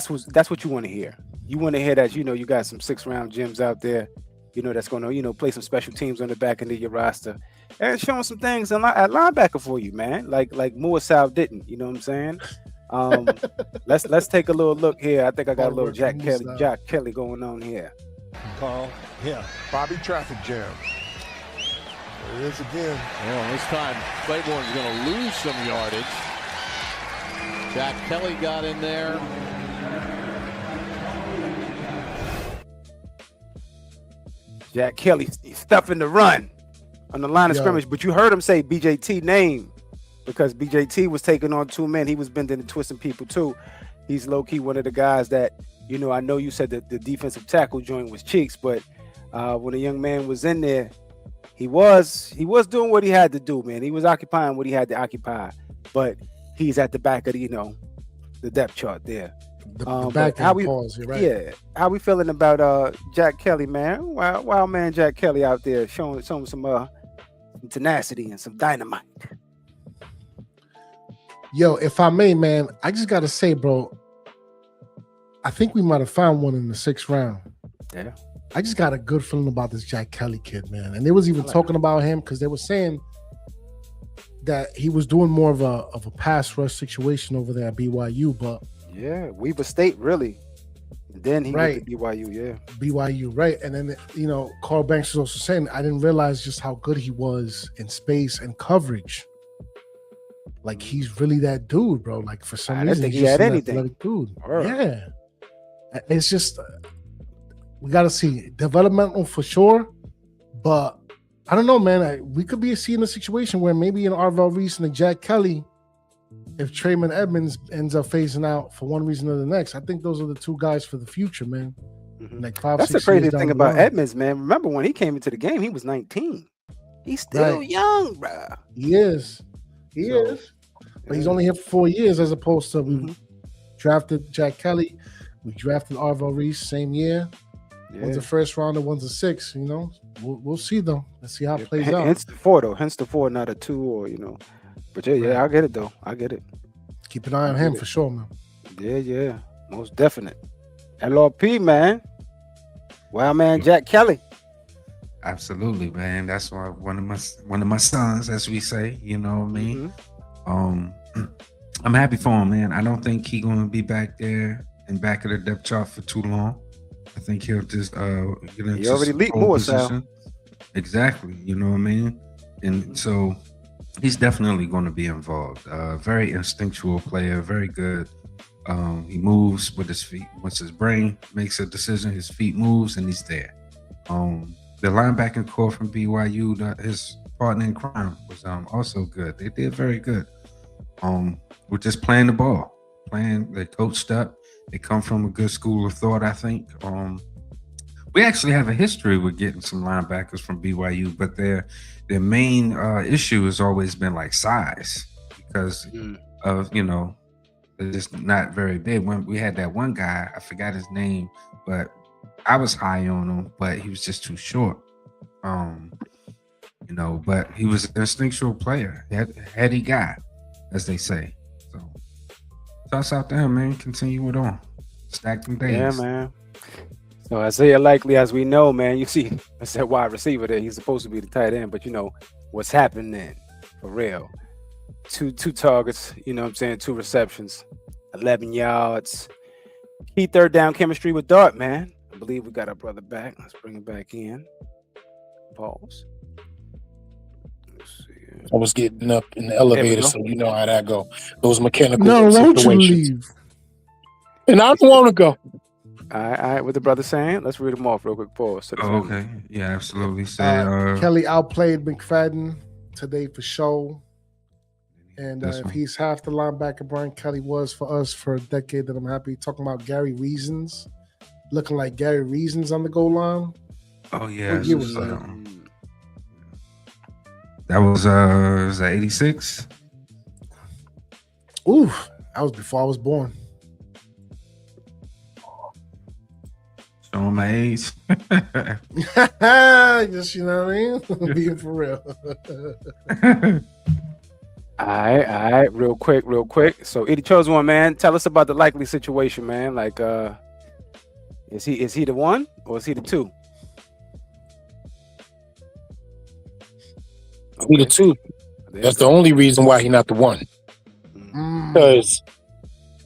what you want to hear. You want to hear that, you got some 6th-round gems out there, that's going to, play some special teams on the back end of your roster and showing some things at linebacker for you, man. Like Moore didn't, you know what I'm saying? Let's take a little look here. I think I got a little Jack Kelly going on here. Carl, yeah. Bobby traffic jam. There it is again. Well, this time Claiborne's going to lose some yardage. Jack Kelly got in there. Jack Kelly stuffing the run on the line of scrimmage, but you heard him say BJT name because BJT was taking on 2 men. He was bending and twisting people too. He's low-key one of the guys that, I know you said that the defensive tackle joint was cheeks, but when a young man was in there, he was doing what he had to do, man. He was occupying what he had to occupy, but he's at the back of the depth chart there. The back how we pause, you're right. Yeah, how we feeling about Jack Kelly, man? Wild man Jack Kelly out there showing some tenacity and some dynamite. Yo, if I may, man, I just gotta say, bro, I think we might have found one in the 6th round. Yeah. I just got a good feeling about this Jack Kelly kid, man. And they was even talking about him because they were saying that he was doing more of a pass rush situation over there at BYU, but yeah, Weber State really. And then he went to BYU, yeah. BYU, right. And then, Carl Banks was also saying, I didn't realize just how good he was in space and coverage. Like, he's really that dude, bro. Like, for some reason, I didn't think he had anything. Dude. Right. Yeah. It's just, we got to see. Developmental for sure, but I don't know, man. We could be seeing a situation where maybe in Arvell Reese and Jack Kelly, if Trayman Edmonds ends up phasing out for one reason or the next, I think those are the 2 guys for the future, man. Mm-hmm. Like 5, That's 6 the crazy years thing down the about line. Edmonds, man. Remember when he came into the game, he was 19. He's still young, bro. He is. He is. But he's only here for 4 years as opposed to we drafted Jack Kelly. We drafted Arvell Reese same year. Yeah. One's a 1st rounder, one's a 6. We'll see though. Let's see how it plays out. Hence the 4 though. Hence the 4, not a 2 or But yeah, I get it though. I get it. Keep an eye on him for sure, man. Yeah, most definite. LRP, man. Wild man Jack Kelly. Absolutely, man. That's why one of my sons, as we say. You know what I mean? I'm happy for him, man. I don't think he's gonna be back there and back of the depth chart for too long. I think he'll just get into he already leaked more, position. Exactly, you know what I mean? And so he's definitely going to be involved. Very instinctual player, very good. He moves with his feet. Once his brain makes a decision, his feet moves and he's there. The linebacking core from BYU, his partner in crime, was also good. They did very good. We're just playing the ball, they coached up. They come from a good school of thought, I think. We actually have a history with getting some linebackers from BYU, but their main issue has always been like size because of, they're just not very big. When we had that one guy, I forgot his name, but I was high on him, but he was just too short. But he was an instinctual player, heady guy, as they say. So shouts out to him, man. Continue it on. Stack them days. Yeah, man. So Isaiah Likely, as we know, man, you see, that's that wide receiver there. He's supposed to be the tight end, but what's happening for real. Two targets, 2 receptions, 11 yards. Key 3rd down chemistry with Dart, man. I believe we got our brother back. Let's bring him back in. Pause. Let's see. I was getting up in the elevator, so you know how that go. Those mechanical No, don't you situations. leave. And I don't want to go. All right, what the brother saying? Let's read them off real quick. Pause. Okay. Yeah, absolutely. Kelly outplayed McFadden today for show. And if he's half the linebacker Brian Kelly was for us for a decade, then I'm happy. Talking about Gary Reasons, looking like Gary Reasons on the goal line. Oh yeah, What year was that was 86. Oof, that was before I was born. Showing my age. Just, you know what I mean? Being for real. All right, real quick. So, Eddie Chosen One, man, tell us about the likely situation, man. Like, is he the one or is he the two? He the two. That's the only reason why he's not the one. Because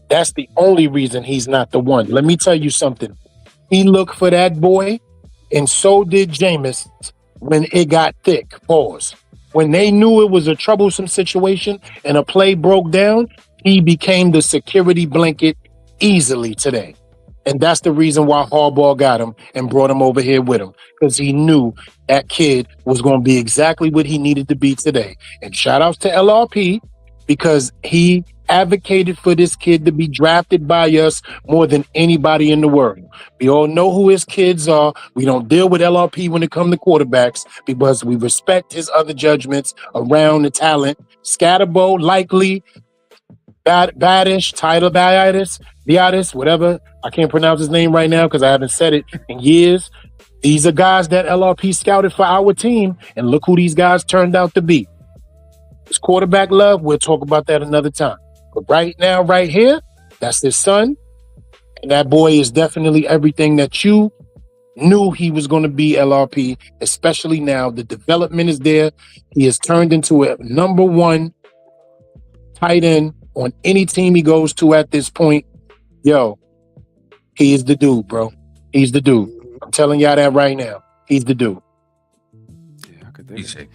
that's the only reason he's not the one. Let me tell you something. He looked for that boy, and so did Jameis when it got thick. Pause. When they knew it was a troublesome situation and a play broke down, he became the security blanket easily today. And that's the reason why Harbaugh got him and brought him over here with him, because he knew that kid was going to be exactly what he needed to be today. And shout outs to LRP, because he advocated for this kid to be drafted by us more than anybody in the world. We all know who his kids are. We don't deal with LRP when it comes to quarterbacks because we respect his other judgments around the talent. Scatterbo, likely, Badish, Tyler Biadis, whatever. I can't pronounce his name right now because I haven't said it in years. These are guys that LRP scouted for our team, and look who these guys turned out to be. It's quarterback love. We'll talk about that another time. But right now, right here, that's his son. And that boy is definitely everything that you knew he was going to be, LRP, especially now. The development is there. He has turned into a number one tight end on any team he goes to at this point. Yo, he is the dude, bro. He's the dude. I'm telling y'all that right now. He's the dude. Yeah, I could think of it.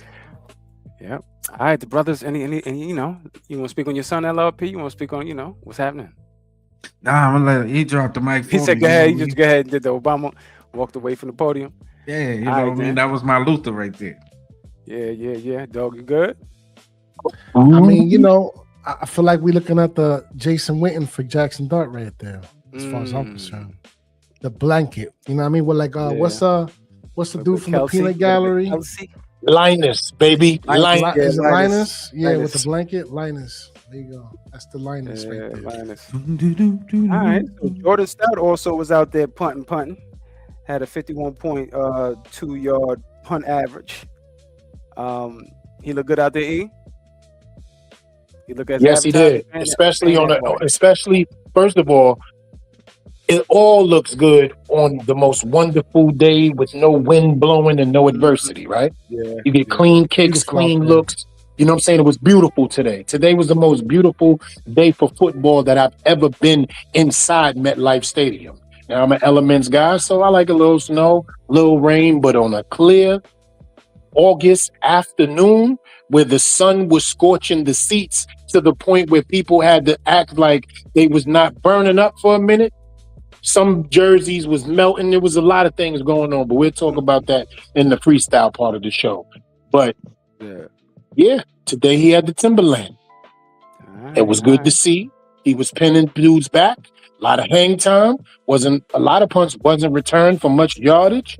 Yeah. All right, the brothers. Any, you know, you want to speak on your son, LRP? You want to speak on, you know, what's happening? Nah, I'm gonna let he dropped the mic. He said, "Go ahead." You just go ahead and did the Obama. Walked away from the podium. Yeah, you know what I mean. That was my Luther right there. Yeah. Dog, you good? I mean, you know, I feel like we're looking at the Jason Witten for Jaxson Dart right there, as far as I'm concerned. The blanket, you know what I mean? We're like, what's the dude from Kelsey, the Peanut Gallery? Linus, baby. Linus. Is it Linus? Yeah, with the blanket. Linus. There you go. That's the Linus right there. Linus. All right. So Jordan Stout also was out there punting. Had a 51.2 yard punt average. He looked good out there, E? He looked as yes, he did. Especially first of all, it all looks good on the most wonderful day with no wind blowing and no adversity, right? Yeah. You get clean kicks, clean looks. You know what I'm saying? It was beautiful today. Today was the most beautiful day for football that I've ever been inside MetLife Stadium. Now, I'm an elements guy, so I like a little snow, little rain, but on a clear August afternoon where the sun was scorching the seats to the point where people had to act like they was not burning up for a minute. Some jerseys was melting. There was a lot of things going on, but we'll talk about that in the freestyle part of the show. But yeah, today he had the Timberland. It was good to see. He was pinning dudes back. A lot of hang time. A lot of punts wasn't returned for much yardage.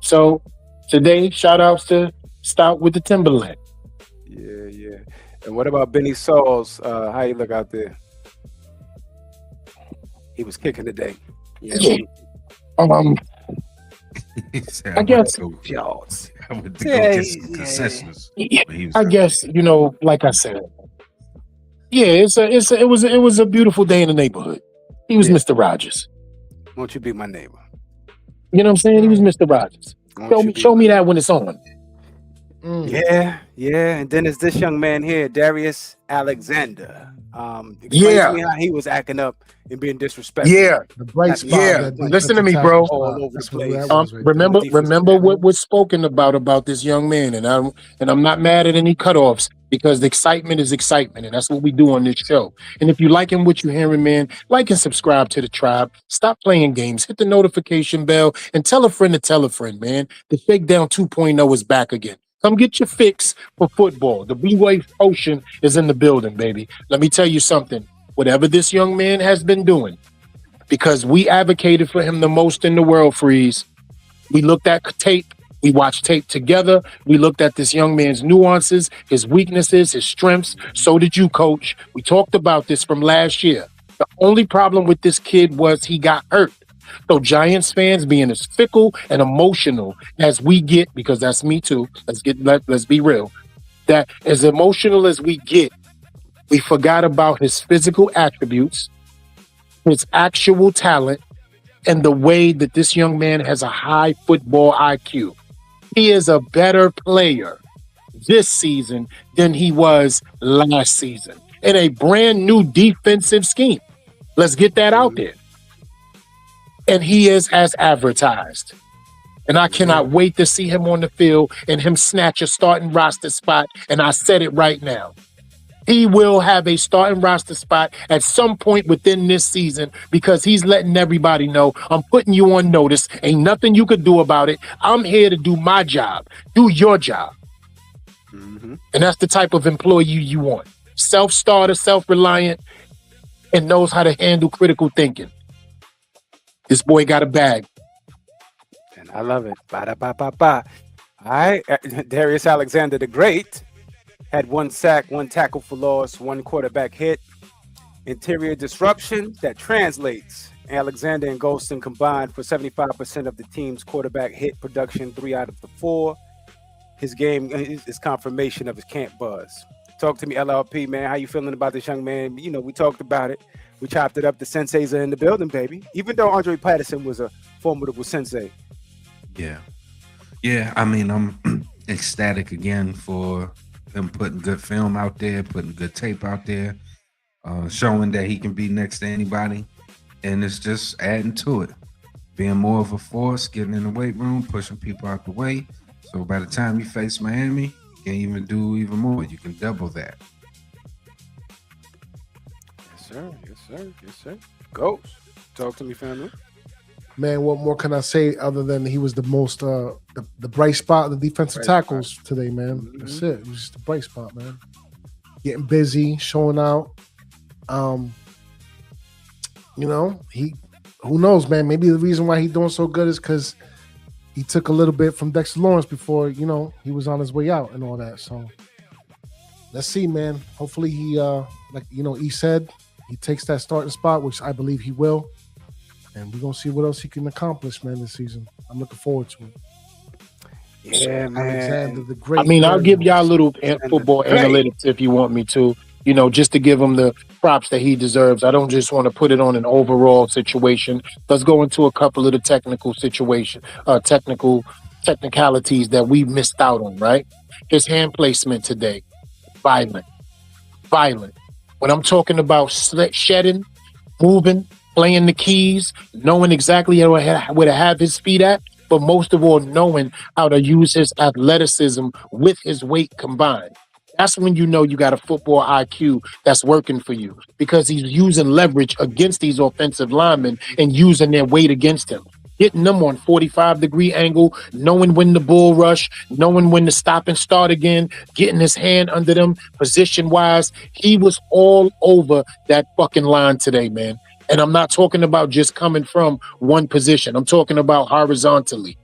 So today, shout outs to Stout with the Timberland. Yeah. And what about Benny Sauls? How you look out there? He was kicking today. Yeah. I guess. I guess, you know, like I said. Yeah, it was a beautiful day in the neighborhood. He was Mr. Rogers. Won't you be my neighbor? You know what I'm saying? He was Mr. Rogers. Show me that when it's on. Yeah. And then there's this young man here, Darius Alexander. Explain to me how he was acting up and being disrespectful. Yeah, the bright spot. Yeah, listen to me, bro. All over the place. Remember what was spoken about this young man, and I'm not mad at any cutoffs because the excitement is excitement, and that's what we do on this show. And if you liking what you're hearing, man, like and subscribe to the tribe. Stop playing games. Hit the notification bell and tell a friend to tell a friend, man. The Shakedown 2.0 is back again. Come get your fix for football. The B-Wave Ocean is in the building, baby. Let me tell you something. Whatever this young man has been doing, because we advocated for him the most in the world, Freeze. We looked at tape. We watched tape together. We looked at this young man's nuances, his weaknesses, his strengths. So did you, Coach. We talked about this from last year. The only problem with this kid was he got hurt. So Giants fans being as fickle and emotional as we get, because that's me too. Let's be real. That as emotional as we get We forgot about his physical attributes, his actual talent, and the way that this young man has a high football IQ. He is a better player this season than he was last season in a brand new defensive scheme. Let's get that out there. And he is as advertised. And I cannot wait to see him on the field and him snatch a starting roster spot. And I said it right now. He will have a starting roster spot at some point within this season because he's letting everybody know, I'm putting you on notice. Ain't nothing you could do about it. I'm here to do my job. Do your job. And that's the type of employee you want. Self-starter, self-reliant, and knows how to handle critical thinking. This boy got a bag. And I love it. Ba-da-ba-ba-ba. All right. Darius Alexander the Great had 1 sack, 1 tackle for loss, 1 quarterback hit. Interior disruption that translates. Alexander and Golston combined for 75% of the team's quarterback hit production, 3 out of the 4. His game is confirmation of his camp buzz. Talk to me, LLP, man. How you feeling about this young man? You know, we talked about it. We chopped it up. The senseis are in the building, baby. Even though Andre Patterson was a formidable sensei. Yeah. I mean, I'm ecstatic again for them putting good film out there, putting good tape out there, showing that he can be next to anybody. And it's just adding to it. Being more of a force, getting in the weight room, pushing people out the way. So by the time you face Miami, you can even do even more. You can double that. Yes, sir. Yes, sir. Yes, sir. Ghost. Talk to me, family. Man, what more can I say other than he was the most the bright spot of the defensive tackles today, man. That's it. It was just a bright spot, man. Getting busy, showing out. You know, who knows, man? Maybe the reason why he's doing so good is because he took a little bit from Dexter Lawrence before, you know, he was on his way out and all that. So let's see, man. Hopefully he like, you know, he said he takes that starting spot, which I believe he will. And we're gonna see what else he can accomplish, man, this season. I'm looking forward to it. Yeah, man. Alexander the Great. I mean, I'll give y'all a little football analytics if you want me to, you know, just to give him the props that he deserves. I don't just want to put it on an overall situation. Let's go into a couple of the technicalities that we missed out on, right? His hand placement today, violent. When I'm talking about shedding, moving, playing the keys, knowing exactly where to have his feet at, but most of all, knowing how to use his athleticism with his weight combined. That's when you know you got a football IQ that's working for you, because he's using leverage against these offensive linemen and using their weight against him. Getting them on 45-degree angle, knowing when to bull rush, knowing when to stop and start again, getting his hand under them position-wise. He was all over that fucking line today, man. And I'm not talking about just coming from one position. I'm talking about horizontally.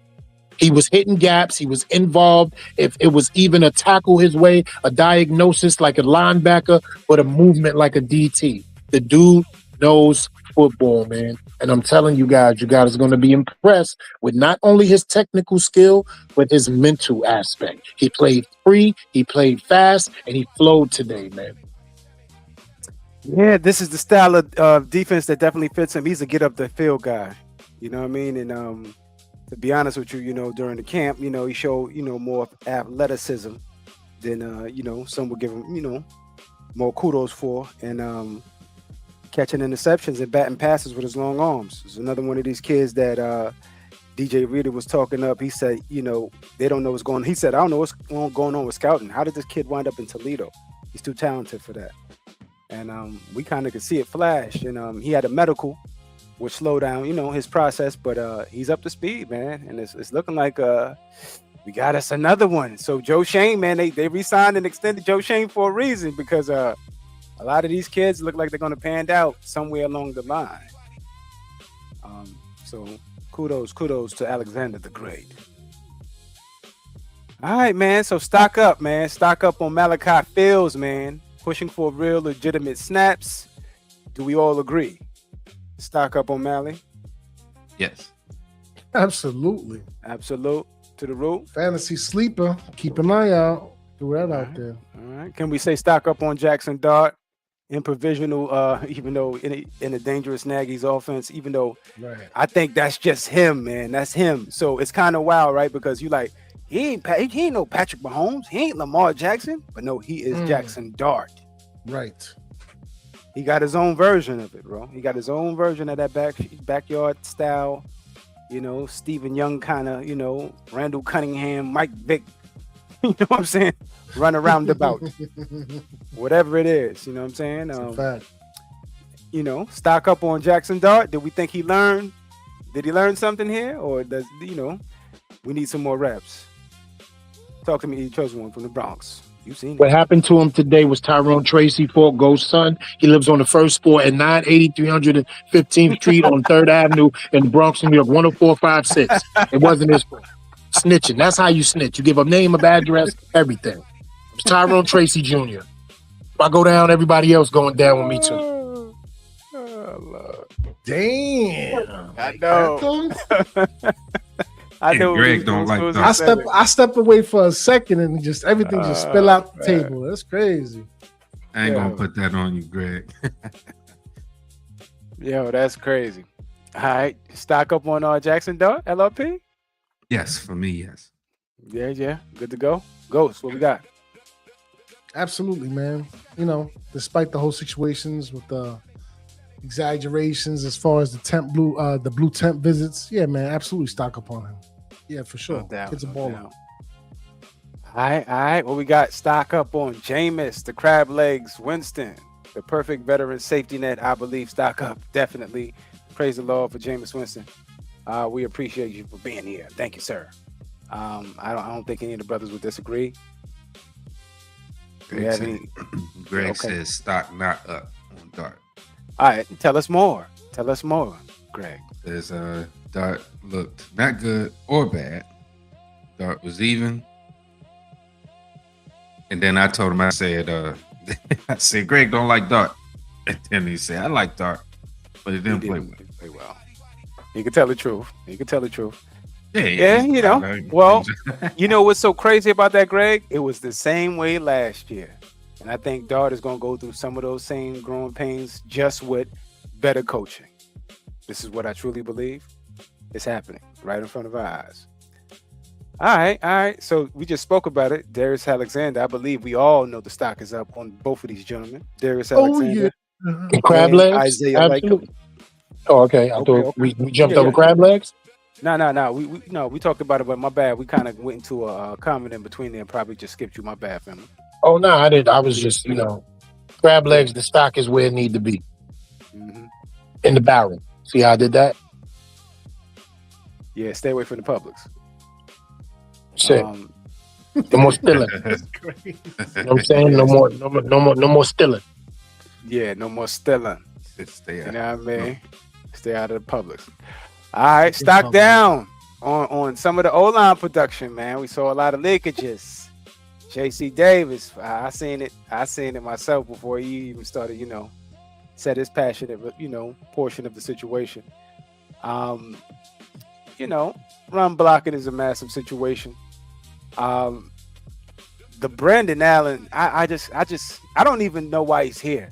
He was hitting gaps. He was involved. If it was even a tackle his way, a diagnosis like a linebacker, but a movement like a DT. The dude knows football, man. And I'm telling you guys are going to be impressed with not only his technical skill, but his mental aspect. He played free, he played fast, and he flowed today, man. Yeah, this is the style of defense that definitely fits him. He's a get up the field guy. You know what I mean? And to be honest with you, you know, during the camp, you know, he showed, you know, more athleticism than, you know, some would give him, you know, more kudos for. And catching interceptions and batting passes with his long arms. There's another one of these kids that DJ Reader was talking up. He said, you know, they don't know what's going on. He said, I don't know what's going on with scouting. How did this kid wind up in Toledo? He's too talented for that. And we kind of could see it flash. And he had a medical, which slowed down, you know, his process. But he's up to speed, man. And it's looking like we got us another one. So Joe Shane, man, they re-signed and extended Joe Shane for a reason, because a lot of these kids look like they're going to pan out somewhere along the line. So kudos to Alexander the Great. All right, man. So stock up, man. Stock up on Malachi Fields, man. Pushing for real legitimate snaps. Do we all agree? Stock up on Mally? Yes. Absolutely. Absolute to the rule. Fantasy sleeper. Keep an eye out. Do that out there. All right. Can we say stock up on Jaxson Dart? in provisional, even though in a dangerous Nagy's offense, even though Right. I think that's just him, man. That's him. So it's kind of wild, right? Because you like he ain't no Patrick Mahomes, he ain't Lamar Jackson, but no, he is Jaxson Dart. Right. He got his own version of it, bro. He got his own version of that backyard style, Stephen Young kind of, Randall Cunningham, Mike Vick, you know what I'm saying? Run around about. Whatever it is, you know what I'm saying? It's a fact. Stock up on Jaxson Dart. Did we think he learned? Did he learn something here? Or does, we need some more reps? Talk to me, you chosen one from the Bronx. You seen What it. happened to him today was Tyrone Tracy, Fort Ghost son. He lives on the first floor at 980 315th Street on 3rd Avenue in the Bronx, New York, 10456. It wasn't his fault. Snitching. That's how you snitch. You give a name, a address, everything. It's Tyrone Tracy Jr. If I go down, everybody else going down with me too. Damn. I know. I And know. Greg don't like that. I step away for a second and just everything just spill out the table. That's crazy. I ain't gonna put that on you, Greg. Yo, that's crazy. All right, stock up on Jaxson Dart, LRP. Yes, for me, yes. Yeah, good to go. Ghost, what we got? Absolutely, man. Despite the whole situations with the exaggerations as far as the blue tent visits, yeah, man, absolutely stock up on him. Yeah, for sure. No doubt, It's a no baller. doubt. All right. What we got? Stock up on Jameis, the crab legs, Winston, the perfect veteran safety net. I believe stock up definitely. Praise the Lord for Jameis Winston. We appreciate you for being here. Thank you, sir. I don't think any of the brothers would disagree. Do we have any? Greg Okay. says stock not up on Dart. All right, tell us more, Greg. Says Dart looked not good or bad. Dart was even. And then I told him, I said, Greg don't like Dart. And then he said, I like Dart, but he didn't play well. You can tell the truth. Yeah. Well, you know what's so crazy about that, Greg? It was the same way last year. And I think Dart is going to go through some of those same growing pains just with better coaching. This is what I truly believe is happening right in front of our eyes. All right. So we just spoke about it. Darius Alexander, I believe we all know the stock is up on both of these gentlemen. Darius Alexander. And crab legs? Isaiah Absolutely. Oh, okay. I thought we jumped over crab legs. No. We talked about it, but my bad. We kind of went into a comment in between there and probably just skipped you. My bad, family. Oh, no, I didn't. I was just, crab legs, the stock is where it need to be. In the barrel. See how I did that? Yeah, stay away from the Publix. Shit. No more stealing. You know what I'm saying? No more stealing. Yeah, no more stealing. Stay out. You know what I mean? Stay out of the Publix. All right, stock down on some of the O-line production, man. We saw a lot of leakages. J.C. Davis, I seen it myself before he even started, said his passionate, portion of the situation. Run blocking is a massive situation. The Brandon Allen, I don't even know why he's here.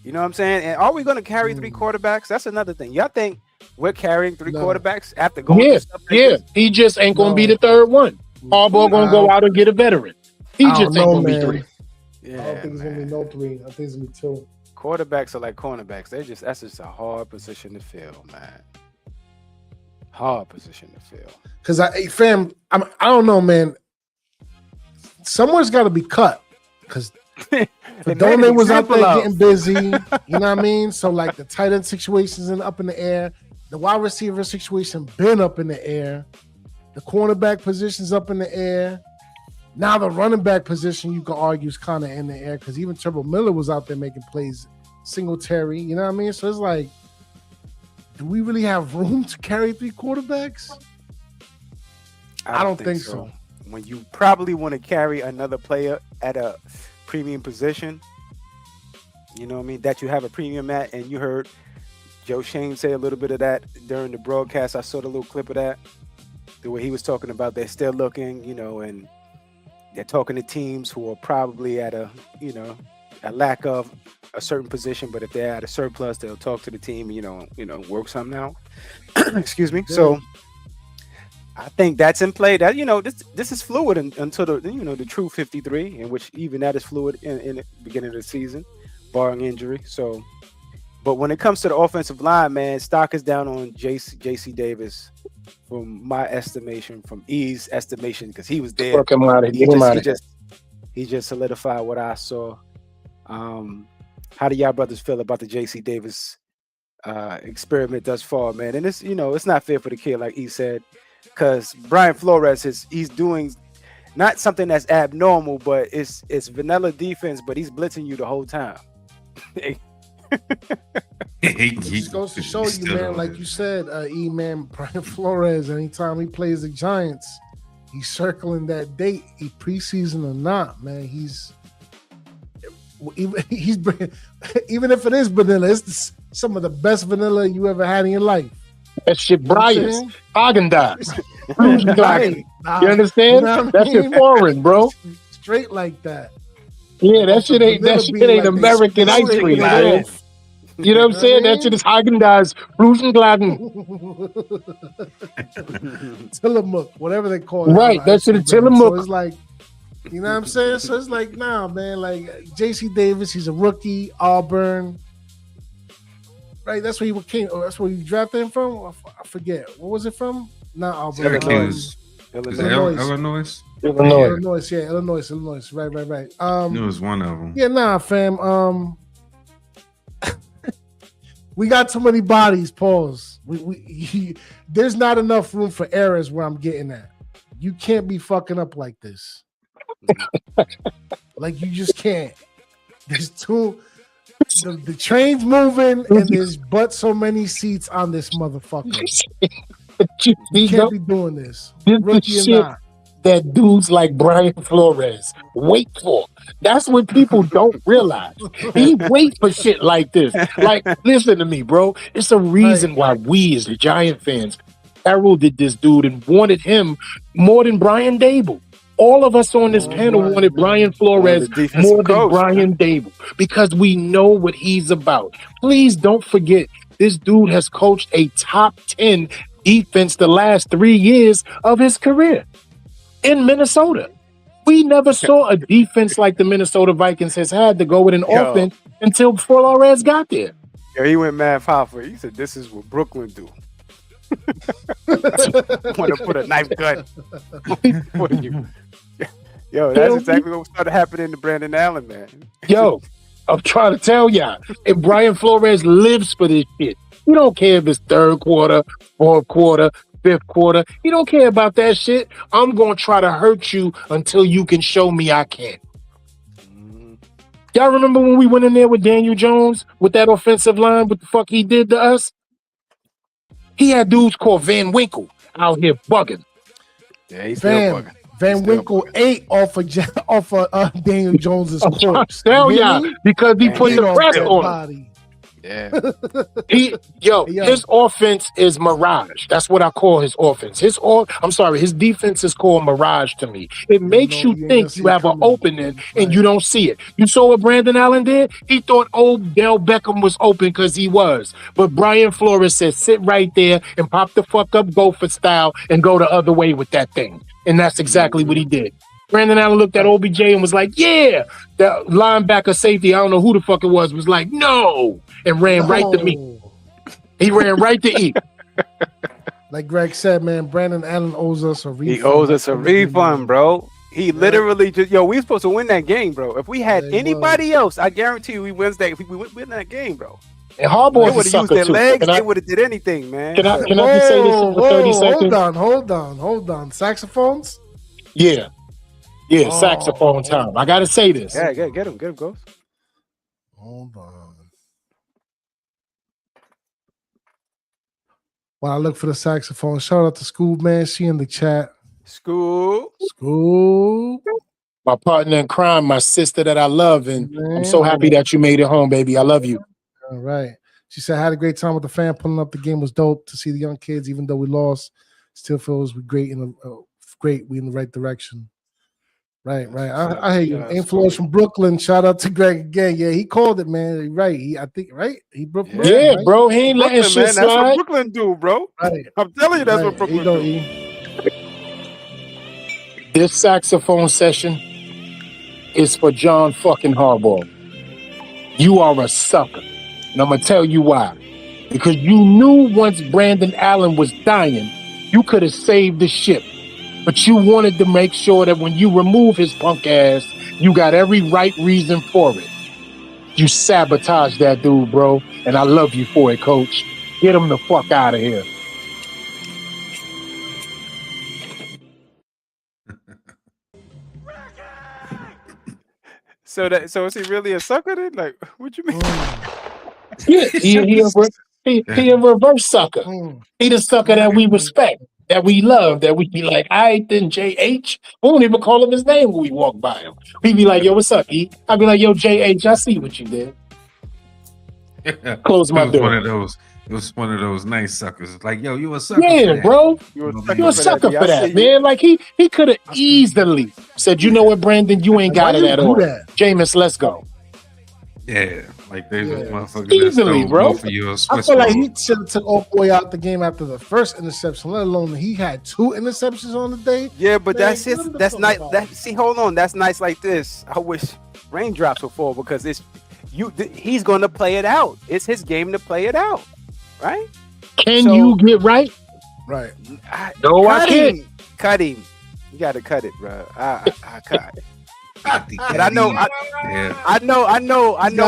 You know what I'm saying? And are we going to carry three quarterbacks? That's another thing. Y'all think we're carrying three quarterbacks after going through stuff like this? He just ain't going to be the third one. Harbaugh going to go out and get a veteran. He just ain't going to be three. Yeah, I don't think it's going to be no three. I think it's going to be two. Quarterbacks are like cornerbacks. That's just a hard position to fill, man. Hard position to fill. Because I don't know, man. Someone's got to be cut. Because Fedone was out there getting busy. You know what I mean? So like the tight end situation's up in the air. The wide receiver situation been up in the air. The cornerback position's up in the air. Now the running back position, you can argue, is kind of in the air because even Turbo Miller was out there making plays, Singletary. You know what I mean? So it's like, do we really have room to carry three quarterbacks? I don't think so. When you probably want to carry another player at a premium position, you know what I mean, that you have a premium at, and you heard Joe Shane say a little bit of that during the broadcast. I saw the little clip of that, the way he was talking about they're still looking, and they're talking to teams who are probably at a, a lack of a certain position, but if they're at a surplus, they'll talk to the team, work something out. Excuse me. So I think that's in play. That this is fluid until the true 53, in which even that is fluid in the beginning of the season, barring injury. So, but when it comes to the offensive line, man, stock is down on JC Davis, from my estimation, from E's estimation, because he was there. Work him out. He just solidified what I saw. How do y'all brothers feel about the JC Davis experiment thus far, man? And it's not fair for the kid, like E said, because Brian Flores he's doing not something that's abnormal, but it's vanilla defense, but he's blitzing you the whole time. It just goes to show you, man, like you said, E, man, Brian Flores, anytime he plays the Giants, he's circling that date, preseason or not, man. He's even if it is vanilla, it's some of the best vanilla you ever had in your life. That shit, Brian, Haagen-Dazs. Right. You understand? You know that shit foreign, bro. Straight like that. Yeah, that shit ain't like American ice cream, man. You know what I'm saying? That shit is Haagen-Dazs, Rosengladen. Tillamook, whatever they call it. Right, that shit is Tillamook. So it's like, you know what I'm saying? So it's like, nah, man, like JC Davis, he's a rookie, Auburn. Right, that's where he came. That's where you drafted him from. I forget. What was it from? Not Auburn. Illinois. Illinois. Yeah, Illinois. Right. It was one of them. Yeah, nah, fam. We got too many bodies. Pause. There's not enough room for errors where I'm getting at. You can't be fucking up like this. Like you just can't. There's too. The train's moving and there's but so many seats on this motherfucker. You can't be doing this. Rookie or not. That dudes like Brian Flores wait for. That's what people don't realize. He wait for shit like this. Like, listen to me, bro. It's a reason why we as the Giant fans heralded this dude and wanted him more than Brian Dable. All of us on this panel wanted Brian Flores more than Brian Dable because we know what he's about. Please don't forget, this dude has coached a top 10 defense the last 3 years of his career in Minnesota. We never saw a defense like the Minnesota Vikings has had to go with an offense until Flores got there. Yeah, he went mad powerful. He said, "This is what Brooklyn do." Want to put a knife gun for you. Yo, that's exactly what started happening to Brandon Allen, man. Yo, I'm trying to tell y'all, if Brian Flores lives for this shit, he don't care if it's third quarter, fourth quarter, fifth quarter. He don't care about that shit. I'm going to try to hurt you until you can show me I can. Y'all remember when we went in there with Daniel Jones with that offensive line, what the fuck he did to us? He had dudes called Van Winkle out here bugging. Yeah, he's still bugging. Van Winkle ate off of Daniel Jones's corpse. Tell y'all, because he put the press on him. Yeah. His offense is mirage. That's what I call his offense. His defense is called mirage to me. It makes you think you have an opening and you don't see it. You saw what Brandon Allen did? He thought Odell Beckham was open because he was. But Brian Flores said, sit right there and pop the fuck up gopher style and go the other way with that thing. And that's exactly what he did. Brandon Allen looked at OBJ and was like, yeah. The linebacker safety, I don't know who the fuck it was like, no. And ran right to me. He ran right to E. Like Greg said, man, Brandon Allen owes us a refund. He owes us a refund, bro. He literally just, we were supposed to win that game, bro. If we had anybody else, I guarantee you we win that game, bro. And Harbaugh's would have used their legs. They would have did anything, man. Can I just say this for 30 seconds? Hold on. Saxophones? Yeah. Saxophone time. I got to say this. Yeah, get him, Ghost. Hold on. While I look for the saxophone, shout out to Scoob, man. She in the chat. Scoob. My partner in crime, my sister that I love, and I'm so happy that you made it home, baby. I love you. All right. She said, I had a great time with the fan pulling up. The game was dope to see the young kids, even though we lost. Still feels we great. We in the right direction. Right. I hear you. Influence from Brooklyn. Shout out to Greg again. Yeah, he called it, man. Right. I think right. He Brooklyn. Yeah, right? bro. He ain't letting Brooklyn, shit man. That's what slide. Brooklyn do, bro. Right. I'm telling you, that's what Right. Brooklyn Go, do. E. This saxophone session is for John fucking Harbaugh. You are a sucker. And I'm going to tell you why. Because you knew once Brandon Allen was dying, you could have saved the ship. But you wanted to make sure that when you remove his punk ass, you got every right reason for it. You sabotaged that dude, bro. And I love you for it, coach. Get him the fuck out of here. So is he really a sucker then? Like, what you mean? Yeah, he a reverse sucker. He the sucker that we respect, that we love, that we be like, I then JH. We don't even call him his name when we walk by him. We be like, yo, what's up, E? I be like, yo, JH, I see what you did. Close my door. It was one of those nice suckers. Like, yo, you a sucker. Yeah, for bro. You You a sucker for that, man. Like he could have easily said, you know what, Brandon, you ain't got it at all. Jameis, let's go. Yeah, like they just motherfuckers Easily, that bro. stole both of your I Swiss feel like rolls. he should have took old boy out the game after the first interception, let alone he had 2 interceptions on the day. Yeah, but Man, that's his. what the That's fuck nice. about That see, hold on. That's nice like this. I wish raindrops would fall because it's you. He's going to play it out. It's his game to play it out, right? Can you get right? Right. No, I can't. Cut him. You got to cut it, bro. I cut. And I know.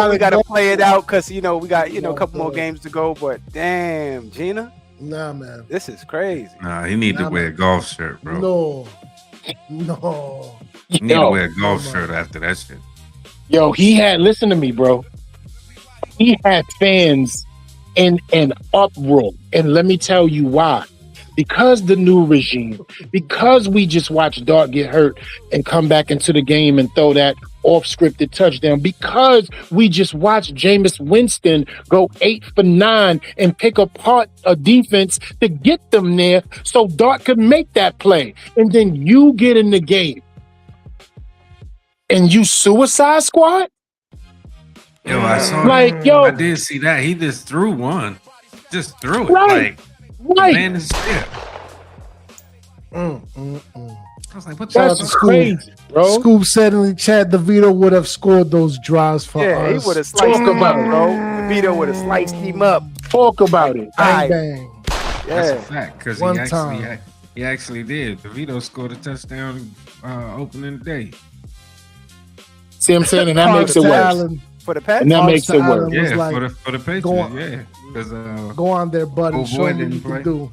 We got to play it out because we got a couple more games to go. But damn, Gina. Nah, man. This is crazy. Nah, he need to wear a golf shirt, bro. No. He need to wear a golf shirt after that shit. Yo, listen to me, bro. He had fans in an uproar. And let me tell you why. Because the new regime, because we just watched Dart get hurt and come back into the game and throw that off-scripted touchdown, because we just watched Jameis Winston go 8 for 9 and pick apart a defense to get them there so Dart could make that play. And then you get in the game and you Suicide Squad? Yo, I saw I did see that. He just threw one. Just threw it. Right. Like, man, this shit. I was like, what the That's fuck? crazy, bro. Scoop said in the chat DeVito would have scored those drives for us. He would have sliced him up, bro. DeVito would have sliced him up. Talk about it. Bang, bang. That's a fact, because One he actually did. DeVito scored a touchdown opening day. See what I'm saying? And that makes it worse. For the Pats? And that makes it worse. Yeah, like, for the Patriots, yeah. Because go on there, bud, and show me what you didn't play. can do.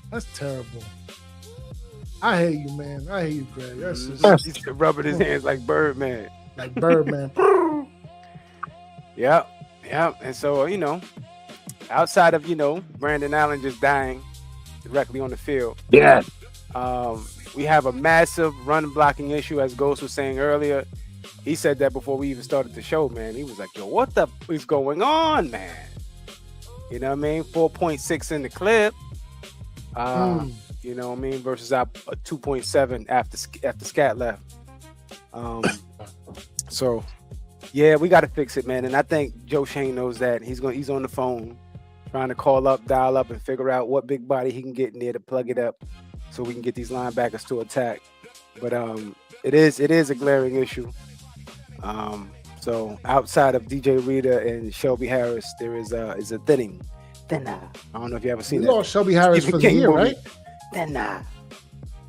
That's terrible. I hate you, man. I hate you, Greg. That's just He's rubbing his hands like Birdman. like Birdman. Yep. And so, outside of, Brandon Allen just dying directly on the field. Yeah. We have a massive run blocking issue, as Ghost was saying earlier. He said that before we even started the show, man. He was like, yo, what the is going on, man? You know what I mean? 4.6 in the clip. You know what I mean? Versus our 2.7 after Scat left. So, yeah, we got to fix it, man. And I think Joe Shane knows that. He's on the phone trying to dial up, and figure out what big body he can get in there to plug it up so we can get these linebackers to attack. But it is a glaring issue. So outside of DJ Reader and Shelby Harris, there is a thinner. I don't know if you ever seen We that. lost Shelby Harris for the year, movie. right? Thinner.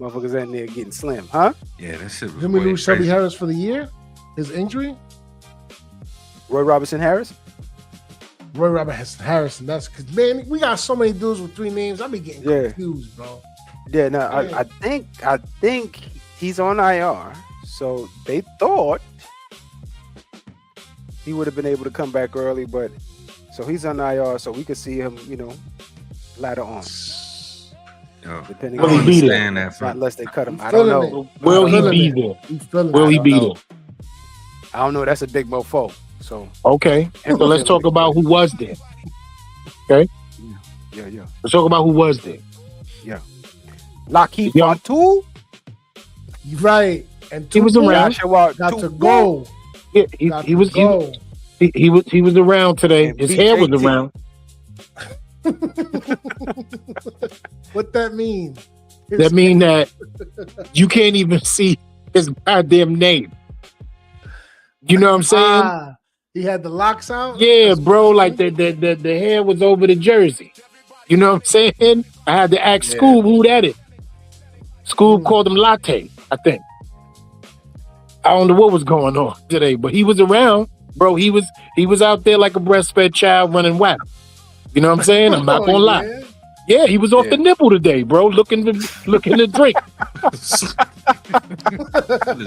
Motherfuckers in there getting slim, huh? Yeah, that shit was Didn't we way lose Shelby crazy. Harris for the year? His injury? Roy Robertson Harris? Roy Robertson Harrison. That's because, man, we got so many dudes with 3 names. I be getting confused, bro. Yeah, no, I think he's on IR. So they thought he would have been able to come back early, but so he's on IR, so we could see him, later on. Yo, Depending I don't on understand that. unless they cut him. I don't know. Will he be there? Will he be there? I don't know. That's a big mofo. So okay. So let's talk about who was there. Okay. Yeah. Let's talk about who was there. Yeah. Lockheed Fontu? Right. And He was Tupu around. got to go. Yeah, he was around today. And His hair was BJT. around. What that mean? That mean that you can't even see his goddamn name. You know what I'm saying? He had the locks out? Yeah, bro. Like the hair was over the jersey. You know what I'm saying? I had to ask Scoob who that is. Scoob called him Latte, I think. I don't know what was going on today, but he was around, bro. He was out there like a breastfed child running wild. You know what I'm saying? I'm not gonna lie. Yeah, he was off the nipple today, bro. Looking to drink.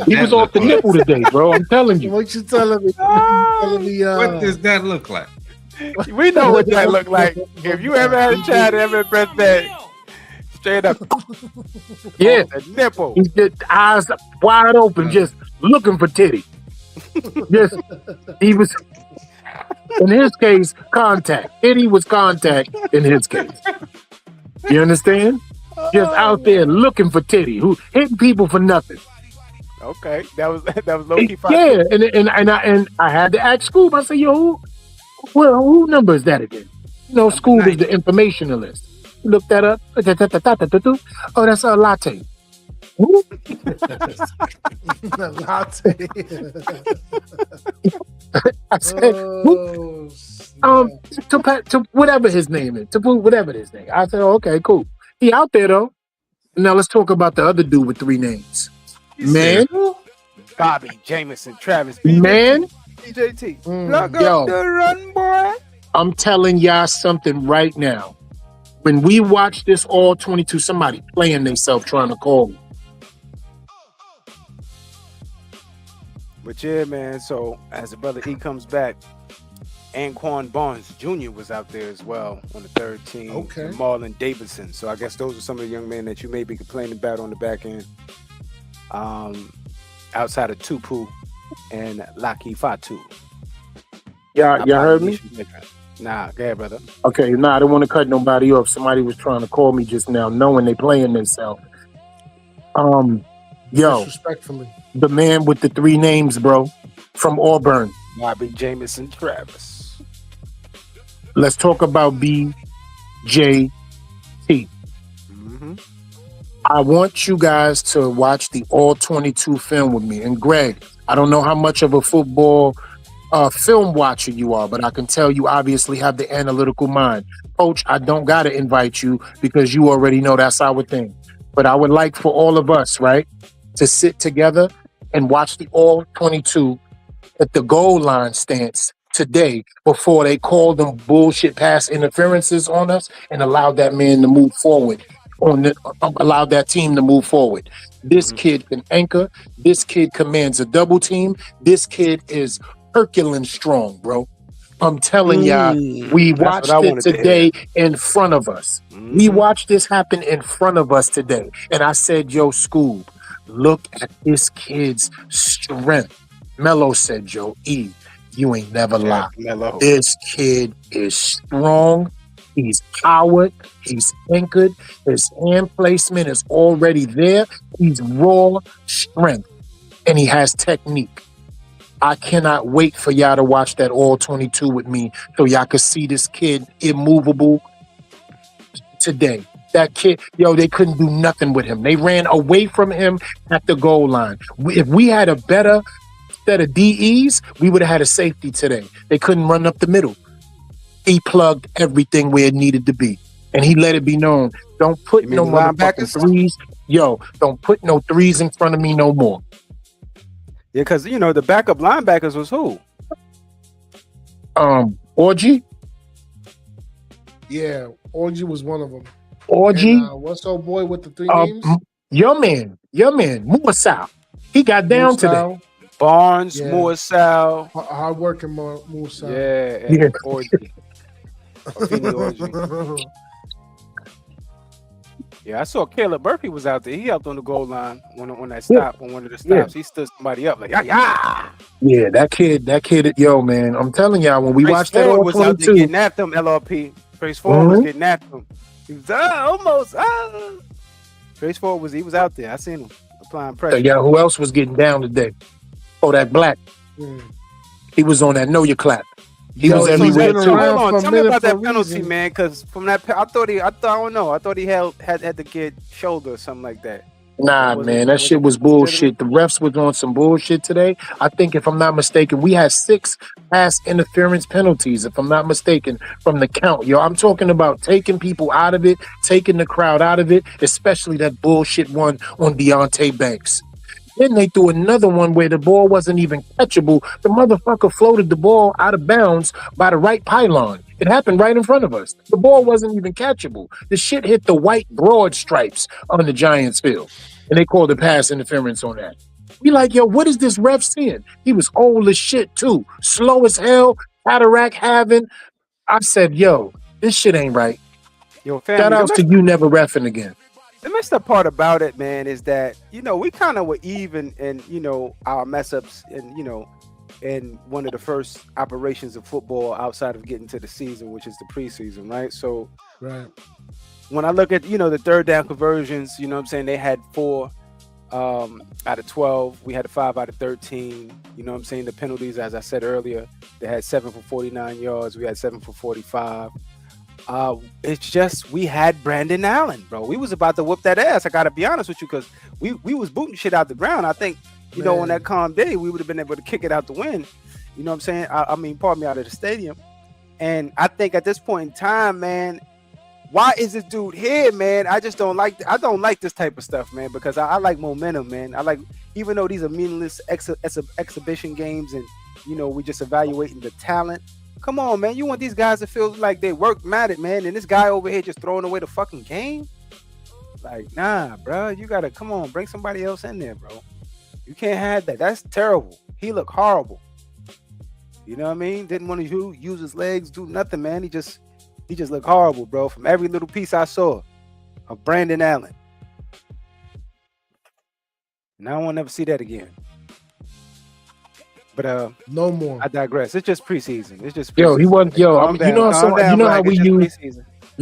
He was off the nipple today, bro. I'm telling you. What you telling me? What does that look like? We know what that look like. If you ever had a child that ever breastfed, straight up, yeah, the nipple. He's just eyes wide open, just looking for titty. Just he was. In his case, contact. Titty was contact in his case. You understand? Just out there looking for titty, who hitting people for nothing. Okay, that was low key. Yeah, and I had to ask Scoob. I said, "Yo, who number is that again?" You know, Scoob is the informationalist. Look that up. Oh, that's a latte. Latte. I said, to whatever his name is, to whatever his name. I said, okay, cool. He out there though. Now let's talk about the other dude with 3 names. Man, Bobby, Jameson, Travis, man, BJT. Plug yo. up the run, boy. I'm telling y'all something right now. When we watch this all 22, somebody playing themselves trying to call me. But yeah, man. So as the brother E comes back, Anquan Barnes Jr. was out there as well on the 3rd team. Okay. And Marlon Davidson. So I guess those are some of the young men that you may be complaining about on the back end. Outside of Tupu and Laki Fatu. Y'all heard me? Nah, go ahead, brother. Okay, I don't want to cut nobody off. Somebody was trying to call me just now, knowing they playing themselves. Yo, Disrespectfully. the man with the 3 names, bro, from Auburn. Bobby, Jameson, Travis. Let's talk about BJT. Mm-hmm. I want you guys to watch the All 22 film with me. And Greg, I don't know how much of a football film watcher you are, but I can tell you obviously have the analytical mind. Coach, I don't got to invite you because you already know that's our thing. But I would like for all of us, right, to sit together and watch the All 22 at the goal line stance today before they called them bullshit pass interferences on us and allowed that man to move forward. Allowed that team to move forward. This kid can anchor. This kid commands a double team. This kid is Herculean strong, bro. I'm telling y'all, we watched it today in front of us. We watched this happen in front of us today. And I said, yo, Scoob, look at this kid's strength. Mello said, yo, E, you ain't never lied. This kid is strong. He's powered. He's anchored. His hand placement is already there. He's raw strength. And he has technique. I cannot wait for y'all to watch that All 22 with me so y'all can see this kid immovable today. That kid, yo, they couldn't do nothing with him. They ran away from him at the goal line. If we had a better set of DEs, we would have had a safety today. They couldn't run up the middle. He plugged everything where it needed to be. And he let it be known. Don't put no motherfucking threes. Yo, don't put no threes in front of me no more. Yeah, because, you know, the backup linebackers was who? Orgy? Yeah, Orgy was one of them. Orgy? And, what's old boy with the 3 names? Your man, Musa. He got down today. Barnes, Morsal. Hard-working Musa. Yeah, and Orgy. Orgy. Yeah, I saw Caleb Murphy was out there. He helped on the goal line on that stop, on one of the stops. He stood somebody up like, yeah. Yeah, that kid, yo, man. I'm telling y'all, when we watched that All 22. Was out there getting at them, LRP. Trace Ford was getting at them. He was almost. Trace Ford was out there. I seen him. applying pressure. Yeah, who else was getting down today? Oh, that black. He was on that know your clap. He was everywhere too. Hold on, tell me about that penalty, man. Because from that, I don't know. I thought he had to get shoulder or something like that. Nah, man, that shit was bullshit. The refs was on some bullshit today. I think, if I'm not mistaken, we had 6 pass interference penalties, if I'm not mistaken, from the count. Yo, I'm talking about taking people out of it, taking the crowd out of it, especially that bullshit one on Deontay Banks. Then they threw another one where the ball wasn't even catchable. The motherfucker floated the ball out of bounds by the right pylon. It happened right in front of us. The ball wasn't even catchable. The shit hit the white broad stripes on the Giants field. And they called the pass interference on that. We like, yo, what is this ref seeing? He was old as shit too. Slow as hell, cataract having. I said, yo, this shit ain't right. Yo, family, shout outs to you never reffing again. The messed up part about it, man, is that, we kind of were even in, our mess ups and, in one of the first operations of football outside of getting to the season, which is the preseason, right? So when I look at, the third down conversions, they had 4 out of 12. We had 5 out of 13. The penalties, as I said earlier, they had 7 for 49 yards. We had 7 for 45. It's just we had Brandon Allen, bro. We was about to whoop that ass. I gotta be honest with you, because we was booting shit out the ground. I think on that calm day we would have been able to kick it out the wind. I mean, pardon me, out of the stadium. And I think at this point in time, man, why is this dude here, man? I just don't like. I don't like this type of stuff, man, because I like momentum, man. I like, even though these are meaningless exhibition games, and we just evaluating the talent. Come on, man. You want these guys to feel like they work mattered, man. And this guy over here just throwing away the fucking game? Like, nah, bro. You got to, come on, bring somebody else in there, bro. You can't have that. That's terrible. He looked horrible. You know what I mean? Didn't want to use his legs, do nothing, man. He just looked horrible, bro. From every little piece I saw of Brandon Allen. And I won't never see that again. But no more. I digress. It's just preseason. It's just preseason. Yo, he wasn't. Yo, you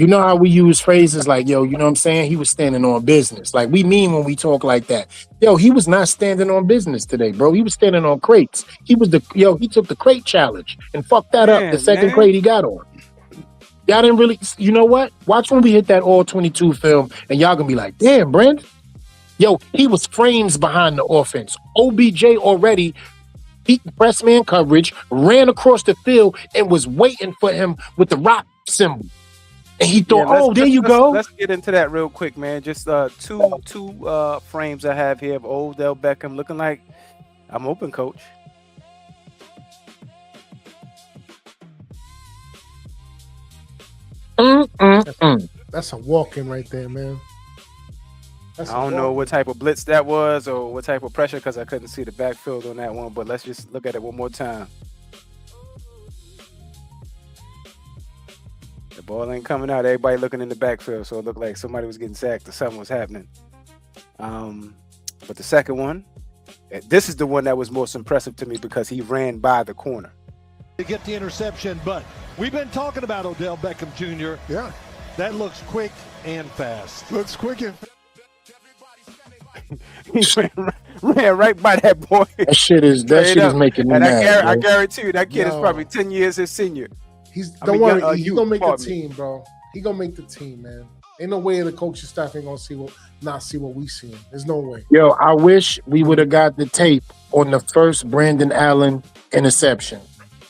know how we use phrases like, yo, you know what I'm saying? He was standing on business. Like, we mean when we talk like that. Yo, he was not standing on business today, bro. He was standing on crates. He took the crate challenge and fucked that up. The second crate he got on. Y'all didn't really, you know what? Watch when we hit that all 22 film, and y'all gonna be like, damn, Brent. Yo, he was frames behind the offense. OBJ already beat press man coverage, ran across the field, and was waiting for him with the rock symbol. And he thought, there you go. Let's get into that real quick, man. Just two frames I have here of Odell Beckham looking like I'm open, coach. That's a walk-in right there, man. I don't know what type of blitz that was or what type of pressure, because I couldn't see the backfield on that one, but let's just look at it one more time. The ball ain't coming out. Everybody looking in the backfield, so it looked like somebody was getting sacked or something was happening. But the second one, this is the one that was most impressive to me because he ran by the corner. To get the interception, but we've been talking about Odell Beckham Jr. Yeah. That looks quick and fast. Looks quick and He ran right by that boy. That shit is making me and mad. I guarantee you that kid is probably 10 years his senior. Don't worry, he's gonna make the team, bro. He gonna make the team, man. Ain't no way the coaching staff ain't gonna not see what we see. There's no way. Yo, I wish we would have got the tape on the first Brandon Allen interception.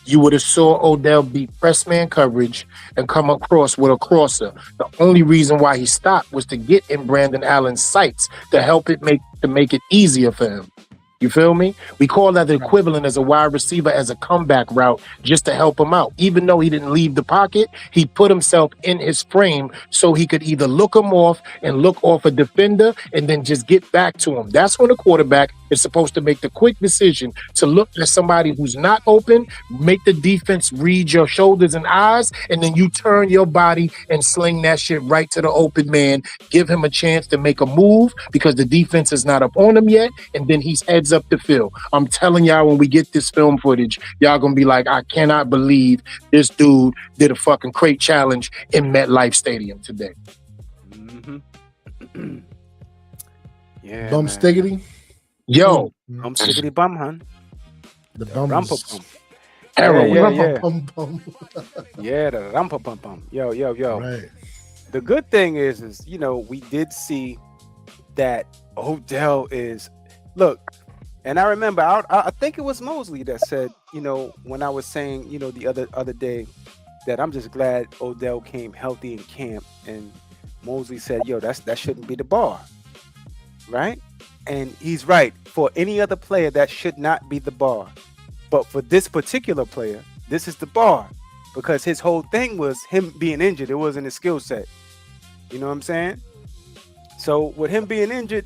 You would have saw Odell beat press man coverage and come across with a crosser. The only reason why he stopped was to get in Brandon Allen's sights to help it make it easier for him. You feel me? We call that the equivalent as a wide receiver as a comeback route just to help him out. Even though he didn't leave the pocket, he put himself in his frame so he could either look him off and look off a defender and then just get back to him. That's when a quarterback is supposed to make the quick decision to look at somebody who's not open, make the defense read your shoulders and eyes, and then you turn your body and sling that shit right to the open man, give him a chance to make a move because the defense is not up on him yet, and then he's heads up the field. I'm telling y'all, when we get this film footage, y'all gonna be like, I cannot believe this dude did a fucking crate challenge in MetLife Stadium today. Mm-hmm. Yeah, Bum man. stiggity. Yo, Bum stiggity bum, hun. The Rumpa bums. bum. heroin. Yeah. Bum. Yeah, the rumpa bum bum. Yo. Right. The good thing is we did see that Odell is look, and I remember I think it was Mosley that said, when I was saying, the other day that I'm just glad Odell came healthy in camp, and Mosley said, yo, that shouldn't be the bar. Right? And he's right. For any other player, that should not be the bar. But for this particular player, this is the bar. Because his whole thing was him being injured. It wasn't his skill set. You know what I'm saying? So with him being injured,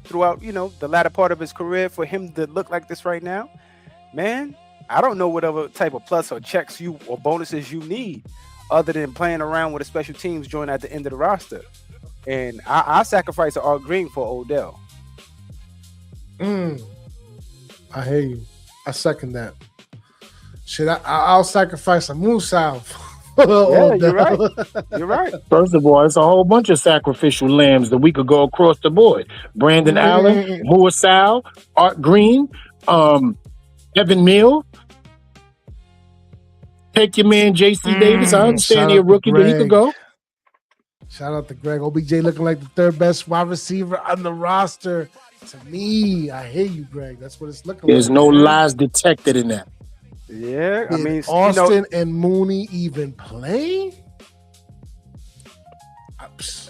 throughout, the latter part of his career, for him to look like this right now, man, I don't know whatever type of plus or checks or bonuses you need other than playing around with a special teams joint at the end of the roster. And I sacrifice Art Green for Odell. I hear you. I second that. Shit, I'll sacrifice a moose out. Yeah, you're right. You're right. First of all, it's a whole bunch of sacrificial lambs that we could go across the board. Brandon Allen, Moosal, Art Green, Evan Neal. Take your man JC Davis. I understand he's a rookie, but he could go. Shout out to Greg. OBJ looking like the third best wide receiver on the roster. To me, I hear you, Greg. That's what it's looking There's like. no lies detected in that. Yeah, I mean, Austin and Mooney even play? I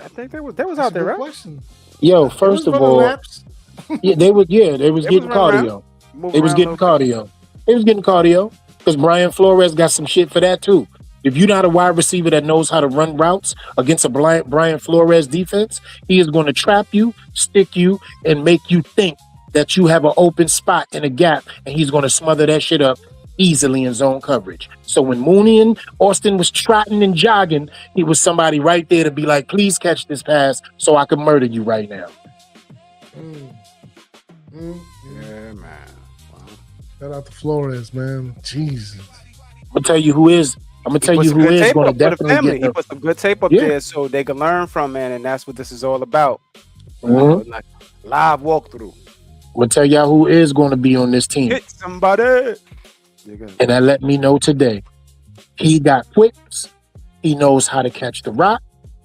think they was out there, right? Question. Yo, first of all, they was getting cardio. They was getting cardio. They was getting cardio because Brian Flores got some shit for that too. If you're not a wide receiver that knows how to run routes against a Brian Flores defense, he is going to trap you, stick you, and make you think that you have an open spot in a gap, and he's going to smother that shit up easily in zone coverage. So when Mooney and Austin was trotting and jogging, he was somebody right there to be like, please catch this pass so I can murder you right now. Yeah, man. Wow. Shout out to Flores, man. Jesus. I'm going to tell you who is. I'm going to tell you who is going to definitely get He put some good tape up there so they can learn from, man, and that's what this is all about. Like live walkthrough. I'm going to tell y'all who is going to be on this team. Hit somebody. And that let me know today. He got quicks. He knows how to catch the rock.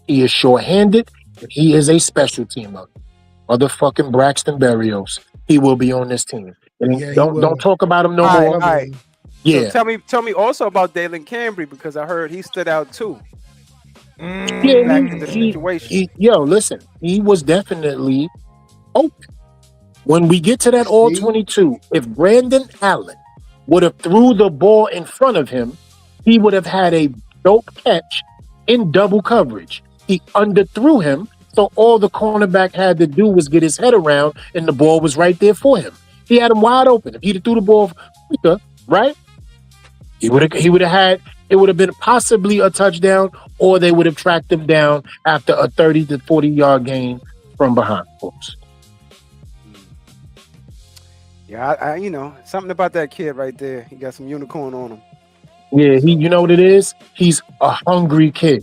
He is short-handed. And he is a special teamer. Motherfucking Braxton Berrios. He will be on this team. And don't talk about him no more. All right. Yeah. So tell me also about Dalen Cambry, because I heard he stood out too. Listen, he was definitely open. When we get to that all-22, if Brandon Allen would have threw the ball in front of him, he would have had a dope catch in double coverage. He underthrew him, so all the cornerback had to do was get his head around, and the ball was right there for him. He had him wide open. If he'd threw the ball quicker, right, he would have had, it would have been possibly a touchdown, or they would have tracked him down after a 30 to 40-yard gain from behind, folks. Yeah, I something about that kid right there. He got some unicorn on him. Yeah, you know what it is? He's a hungry kid.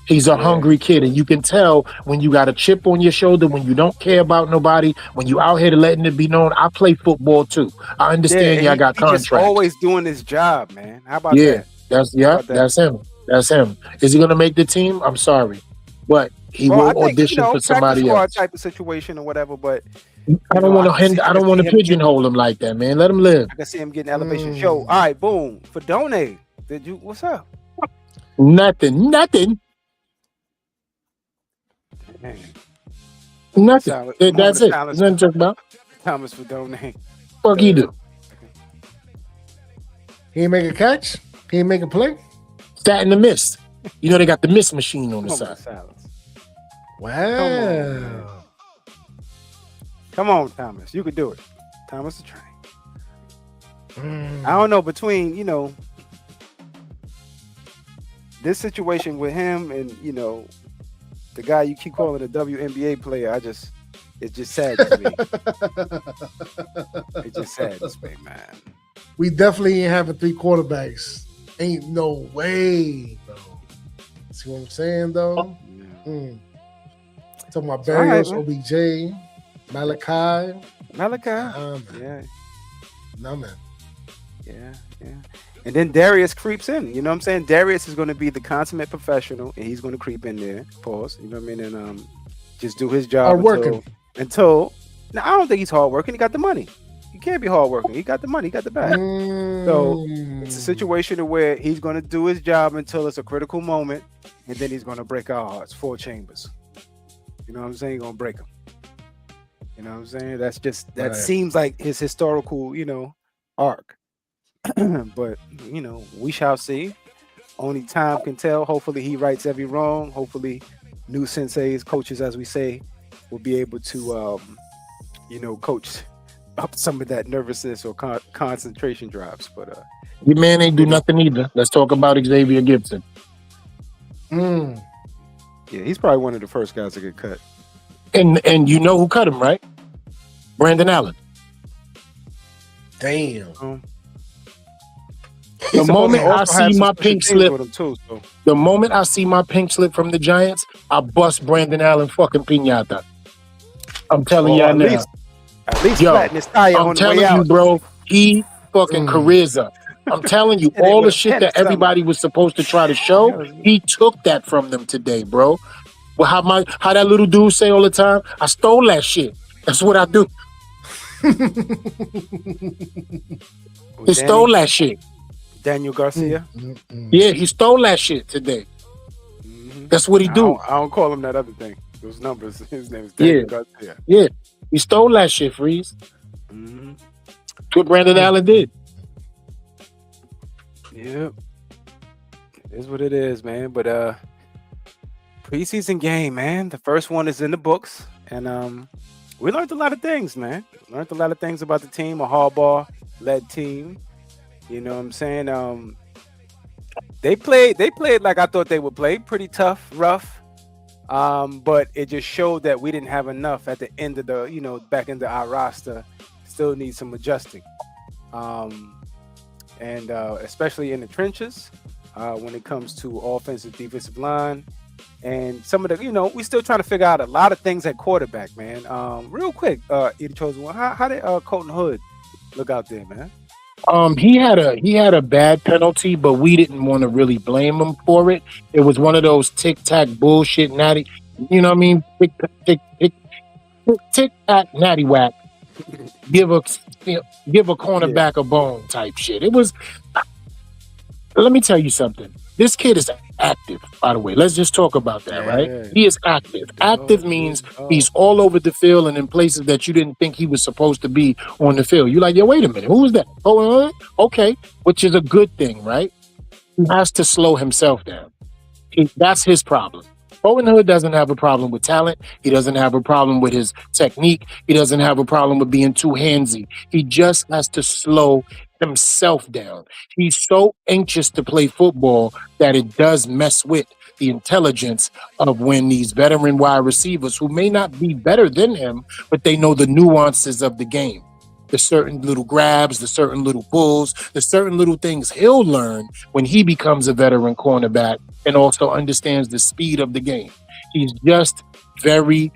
He's a hungry kid, and you can tell when you got a chip on your shoulder, when you don't care about nobody, when you out here to letting it be known. I play football too. I understand y'all got contracts. He's always doing his job, man. How about that? That's him. That's him. Is he gonna make the team? I'm sorry, but he will audition for somebody else. Type of situation or whatever, but I don't want to pigeonhole him like that, man. Let him live. I can see him getting elevation show. All right, boom. For Donate, what's up? Nothing. Man. Nothing. That's it. There's nothing to talk about. Thomas for Donate. Fuck he do? He ain't make a catch. He ain't make a play. Sat in the mist. You know they got the mist machine on the side. Wow. Come on, Thomas. You could do it. Thomas the Train. I don't know, between, this situation with him and, the guy you keep calling a WNBA player, it's just sad to me. It's just sad to me, man. We definitely ain't having 3 quarterbacks. Ain't no way, bro. See what I'm saying, though? Yeah. Talking about Berrios, OBJ. Malachi. Yeah. No, man. Yeah. And then Darius creeps in. You know what I'm saying? Darius is going to be the consummate professional, and he's going to creep in there. Pause. You know what I mean? And just do his job until. Now, I don't think he's hardworking. He got the money. He can't be hardworking. He got the money. He got the bag. So it's a situation where he's going to do his job until it's a critical moment, and then he's going to break our hearts. 4 chambers. You know what I'm saying? He's going to break them. You know what I'm saying? That seems like his historical, arc. But, we shall see. Only time can tell. Hopefully he rights every wrong. Hopefully new senseis, coaches, as we say, will be able to, coach up some of that nervousness or concentration drops. But your man ain't do nothing either. Let's talk about Xavier Gibson. Yeah, he's probably one of the first guys to get cut. And you know who cut him, right? Brandon Allen. Damn. The moment I see my pink slip, the moment I see my pink slip from the Giants, I bust Brandon Allen fucking piñata. I'm telling y'all now. At least flatten his tire on the way out. I'm telling you, bro, he fucking charisma. I'm telling you, all the shit that everybody was supposed to try to show, he took that from them today, bro. Well, how that little dude say all the time, I stole that shit. That's what I do. He stole that shit. Daniel Garcia? Yeah, he stole that shit today. That's what he do. I don't call him that other thing. Those numbers. His name is Daniel Garcia. Yeah, he stole that shit, Freeze. That's what Brandon Allen did. Yep. It is what it is, man. But preseason game, man. The first one is in the books. And we learned a lot of things, man. Learned a lot of things about the team, a Harbaugh-led team. You know what I'm saying? They played like I thought they would play. Pretty tough, rough. But it just showed that we didn't have enough at the end of the, back into our roster. Still need some adjusting. And especially in the trenches, when it comes to offensive, defensive line. And some of the, we still trying to figure out a lot of things at quarterback, man. Real quick, Eddie Chosen One, how did Colton Hood look out there, man? He had a bad penalty, but we didn't want to really blame him for it. It was one of those tic-tac bullshit natty, you know what I mean? Tic-tac natty whack. Give a cornerback a bone type shit. It was. Let me tell you something. This kid is active, by the way. Let's just talk about that, right? Yeah. He is active. Active means he's all over the field and in places that you didn't think he was supposed to be on the field. You're like, yo, wait a minute. Who was that? Oh, okay. Which is a good thing, right? He has to slow himself down. That's his problem. Owen Hood doesn't have a problem with talent. He doesn't have a problem with his technique. He doesn't have a problem with being too handsy. He just has to slow himself down. He's so anxious to play football that it does mess with the intelligence of when these veteran wide receivers who may not be better than him, but they know the nuances of the game. The certain little grabs, the certain little pulls, the certain little things he'll learn when he becomes a veteran cornerback and also understands the speed of the game. He's just very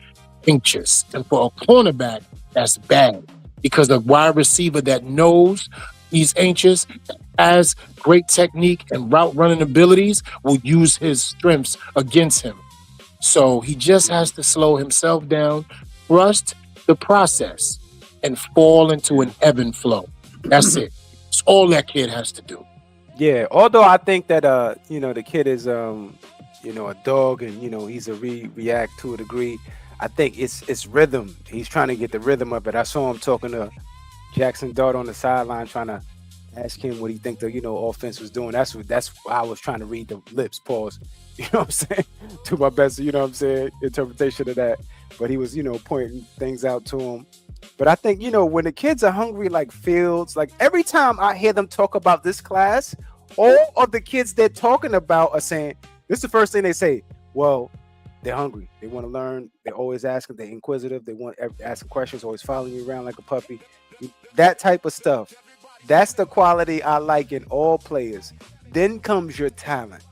anxious. And for a cornerback, that's bad because a wide receiver that knows he's anxious, has great technique and route running abilities, will use his strengths against him. So he just has to slow himself down, trust the process, and fall into an ebb and flow. That's it. It's all that kid has to do. Yeah, although I think that the kid is a dog and he's a react to a degree. I think it's rhythm. He's trying to get the rhythm of it. I saw him talking to Jaxson Dart on the sideline, trying to ask him what he think the offense was doing. That's why I was trying to read the lips. Pause. You know what I'm saying? To my best, interpretation of that. But he was pointing things out to him. But I think, when the kids are hungry like Fields, like every time I hear them talk about this class, all of the kids they're talking about are saying, this is the first thing they say, well, they're hungry. They want to learn. They're always asking. They're inquisitive. They want asking questions, always following you around like a puppy. That type of stuff. That's the quality I like in all players. Then comes your talent,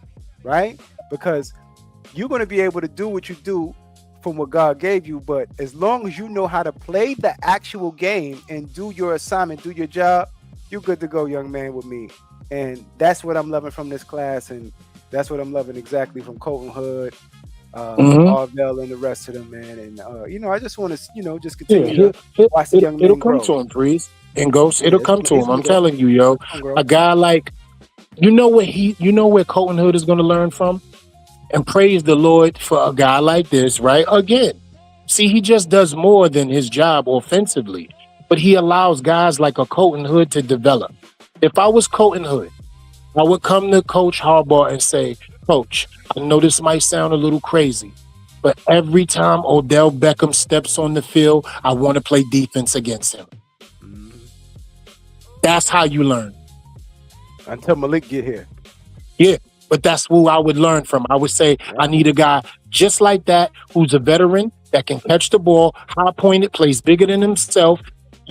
right? Because you're going to be able to do what you do from what God gave you, but as long as you know how to play the actual game and do your assignment, do your job, you're good to go, young man, with me. And that's what I'm loving from this class, and that's what I'm loving exactly from Colton Hood, Arvell, and the rest of them, man. And I just want to, just continue to watch the young man it'll grow. come to him, Breeze and Ghost. It'll come to he's him. I'm gonna grow. telling you, yo. A guy like, where Colton Hood is going to learn from, and praise the Lord for a guy like this, right? Again, see, he just does more than his job offensively, but he allows guys like a Colton Hood to develop. If I was Colton Hood, I would come to Coach Harbaugh and say, Coach, I know this might sound a little crazy, but every time Odell Beckham steps on the field, I want to play defense against him. That's how you learn. Until Malik get here. Yeah, but that's who I would learn from. I would say, I need a guy just like that, who's a veteran, that can catch the ball, high-pointed, plays bigger than himself,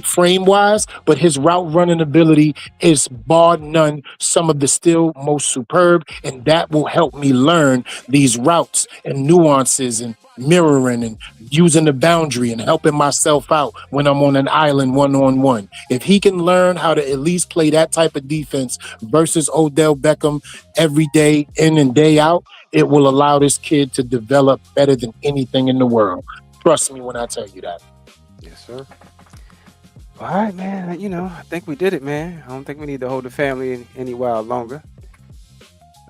frame-wise, but his route running ability is bar none some of the still most superb, and that will help me learn these routes and nuances and mirroring and using the boundary and helping myself out when I'm on an island one-on-one. If he can learn how to at least play that type of defense versus Odell Beckham every day in and day out, it will allow this kid to develop better than anything in the world. Trust me when I tell you that. Yes, sir. All right, man. I think we did it, man. I don't think we need to hold the family any while longer.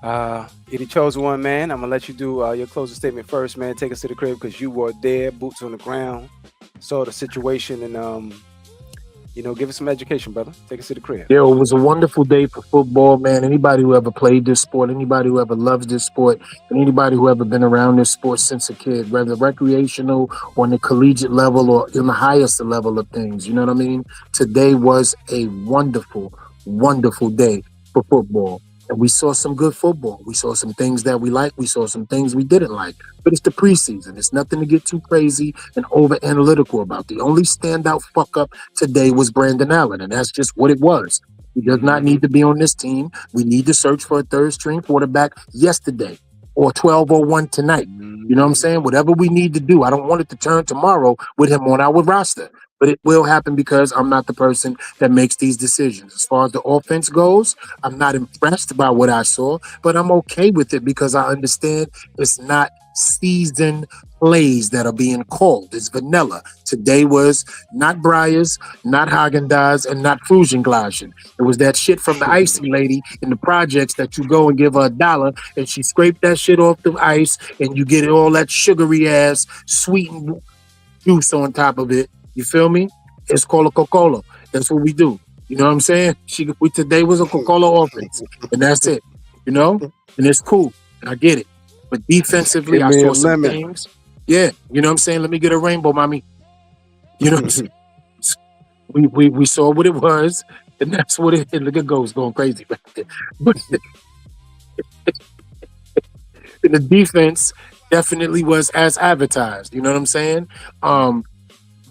You're the chosen one, man. I'm going to let you do your closing statement first, man. Take us to the crib because you were there, boots on the ground, saw the situation, and, give us some education, brother. Take us to the crib. Yo, it was a wonderful day for football, man. Anybody who ever played this sport, anybody who ever loves this sport, and anybody who ever been around this sport since a kid, whether recreational or on the collegiate level or in the highest level of things, you know what I mean? Today was a wonderful, wonderful day for football. And we saw some good football. We saw some things that we liked. We saw some things we didn't like. But it's the preseason. It's nothing to get too crazy and over-analytical about. The only standout fuck-up today was Brandon Allen, and that's just what it was. He does not need to be on this team. We need to search for a third-string quarterback yesterday or 12-01 tonight. You know what I'm saying? Whatever we need to do. I don't want it to turn tomorrow with him on our roster. But it will happen because I'm not the person that makes these decisions. As far as the offense goes, I'm not impressed by what I saw, but I'm okay with it because I understand it's not seasoned plays that are being called. It's vanilla. Today was not Breyers, not Haagen-Dazs, and not Frugenglaschen. It was that shit from the icy lady in the projects that you go and give her $1 and she scraped that shit off the ice and you get all that sugary ass sweetened juice on top of it. You feel me? It's called a Coca-Cola. That's what we do. You know what I'm saying? Today was a Coca-Cola offense, and that's it. And it's cool. I get it. But defensively, I saw some things. Yeah, you know what I'm saying? Let me get a rainbow, mommy. You know what I'm saying? We saw what it was, and that's what it is. Look at Ghost going crazy back there. But the defense definitely was as advertised. You know what I'm saying?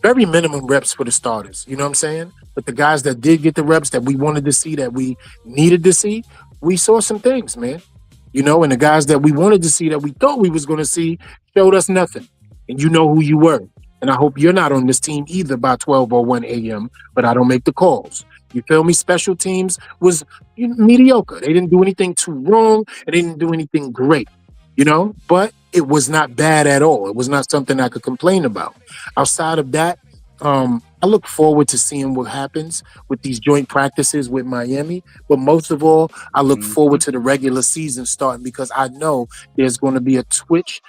Very minimum reps for the starters, you know what I'm saying? But the guys that did get the reps that we wanted to see, that we needed to see, we saw some things, man. And the guys that we wanted to see, that we thought we was going to see, showed us nothing. And you know who you were. And I hope you're not on this team either by 12:01 a.m., but I don't make the calls. You feel me? Special teams was mediocre. They didn't do anything too wrong, and they didn't do anything great, But it was not bad at all. It was not something I could complain about. Outside of that, I look forward to seeing what happens with these joint practices with Miami. But most of all, I look forward to the regular season starting because I know there's going to be a switch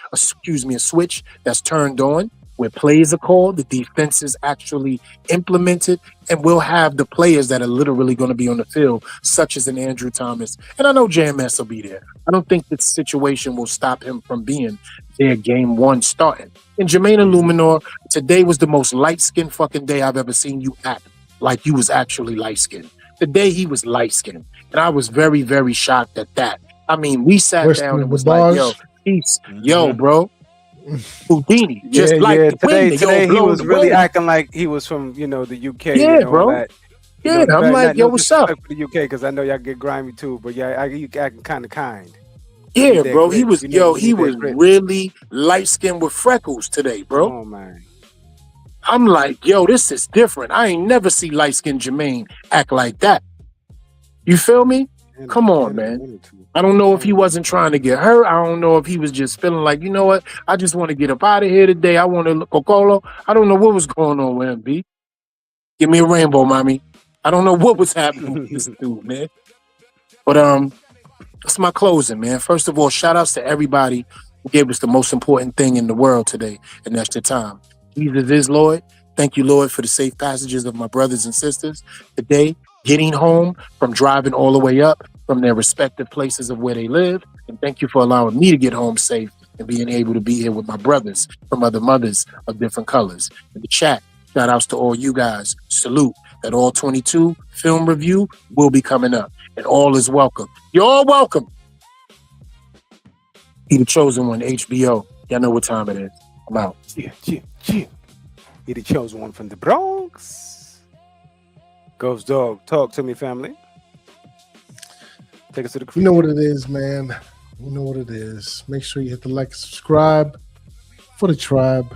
that's turned on where plays are called, the defense is actually implemented, and we'll have the players that are literally going to be on the field, such as an Andrew Thomas. And I know JMS will be there. I don't think the situation will stop him from being there game one starting. And Jermaine Illuminor, today was the most light-skinned fucking day I've ever seen you act like you was actually light-skinned. Today he was light-skinned. And I was very, very shocked at that. I mean, we sat down and was like, yo, peace. Yo, bro. Houdini, just today he was really acting like he was from the UK. Yeah, bro. I'm like, yo, what's up? For the UK, because I know y'all get grimy too, but you acting kind of kind. Yeah, that bro. He grit. was You know, we he need that was grit. really light skinned with freckles today, Come bro. on, man. I'm like, yo, this is different. I ain't never see light skinned Jermaine act like that. You feel me? Come on, man. I don't know if he wasn't trying to get hurt. I don't know if he was just feeling like, you know what? I just want to get up out of here today. I want to look Cocolo. I don't know what was going on with him, B. Give me a rainbow, mommy. I don't know what was happening with this dude, man. But that's my closing, man. First of all, shout outs to everybody who gave us the most important thing in the world today, and that's your time. Jesus is Lord. Thank you, Lord, for the safe passages of my brothers and sisters today, getting home from driving all the way up from their respective places of where they live. And thank you for allowing me to get home safe and being able to be here with my brothers from other mothers of different colors. In the chat, shout outs to all you guys. Salute. That All 22 film review will be coming up, and all is welcome. You're all welcome. He the chosen one, HBO. Y'all know what time it is. I'm out. Yeah. He the chosen one from the Bronx. Ghost Dog, talk to me, family. Take us to the You know what it is, man. You know what it is. Make sure you hit the like and subscribe for the tribe.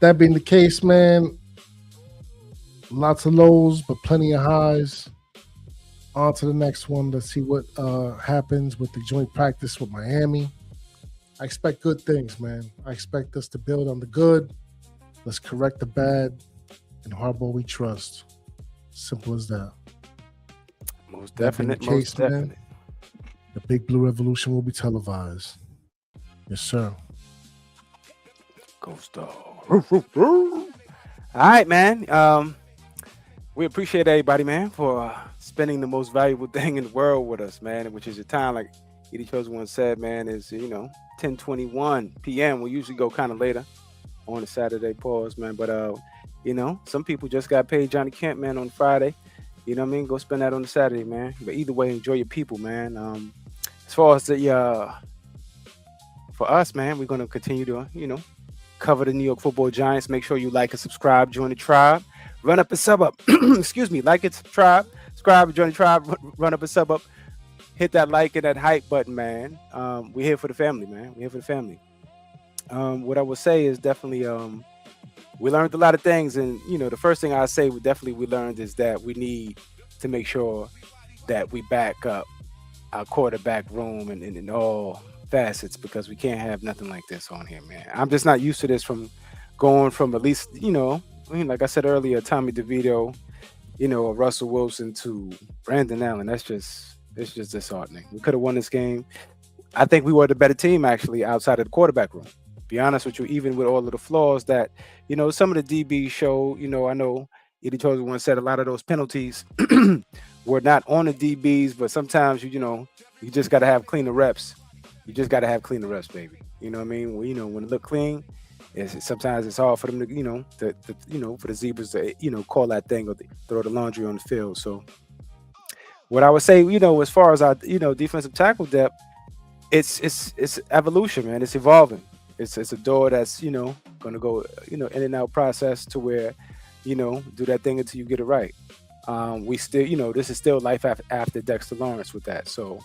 That being the case, man, lots of lows, but plenty of highs. On to the next one. Let's see what happens with the joint practice with Miami. I expect good things, man. I expect us to build on the good. Let's correct the bad. And Harbaugh we trust. Simple as that. Most definite, most definite. Man, the Big Blue Revolution will be televised. Yes, sir. Ghost Dog. All right, man. We appreciate everybody, man, for spending the most valuable thing in the world with us, man, which is your time. Like Edie Chosen one said, man, is 10:21 p.m. We usually go kind of later on a Saturday pause, man. But some people just got paid Johnny Kemp, man, on Friday. You know what I mean? Go spend that on the Saturday, man. But either way, enjoy your people, man. As far as the for us, man, we're gonna continue to cover the New York Football Giants. Make sure you like and subscribe, join the tribe. Run up and sub up. Excuse me. Like it, subscribe, join the tribe, run up and sub up. Hit that like and that hype button, man. We're here for the family, man. We're here for the family. What I would say is definitely we learned a lot of things. And, the first thing I say we learned is that we need to make sure that we back up our quarterback room and in all facets, because we can't have nothing like this on here, man. I'm just not used to this from going from at least, like I said earlier, Tommy DeVito, Russell Wilson to Brandon Allen. It's just disheartening. We could have won this game. I think we were the better team, actually, outside of the quarterback room. Be honest with you, even with all of the flaws that, some of the DBs show, I know Eddie Chosen once said a lot of those penalties were not on the DBs, but sometimes, you just got to have cleaner reps. You just got to have cleaner reps, baby. You know what I mean? Well, when it look clean, sometimes it's hard for them to, for the zebras to, call that thing or throw the laundry on the field. So what I would say, as far as our, defensive tackle depth, it's evolution, man. It's evolving. It's a door that's, going to go, in and out process to where, do that thing until you get it right. We still, this is still life after Dexter Lawrence with that. So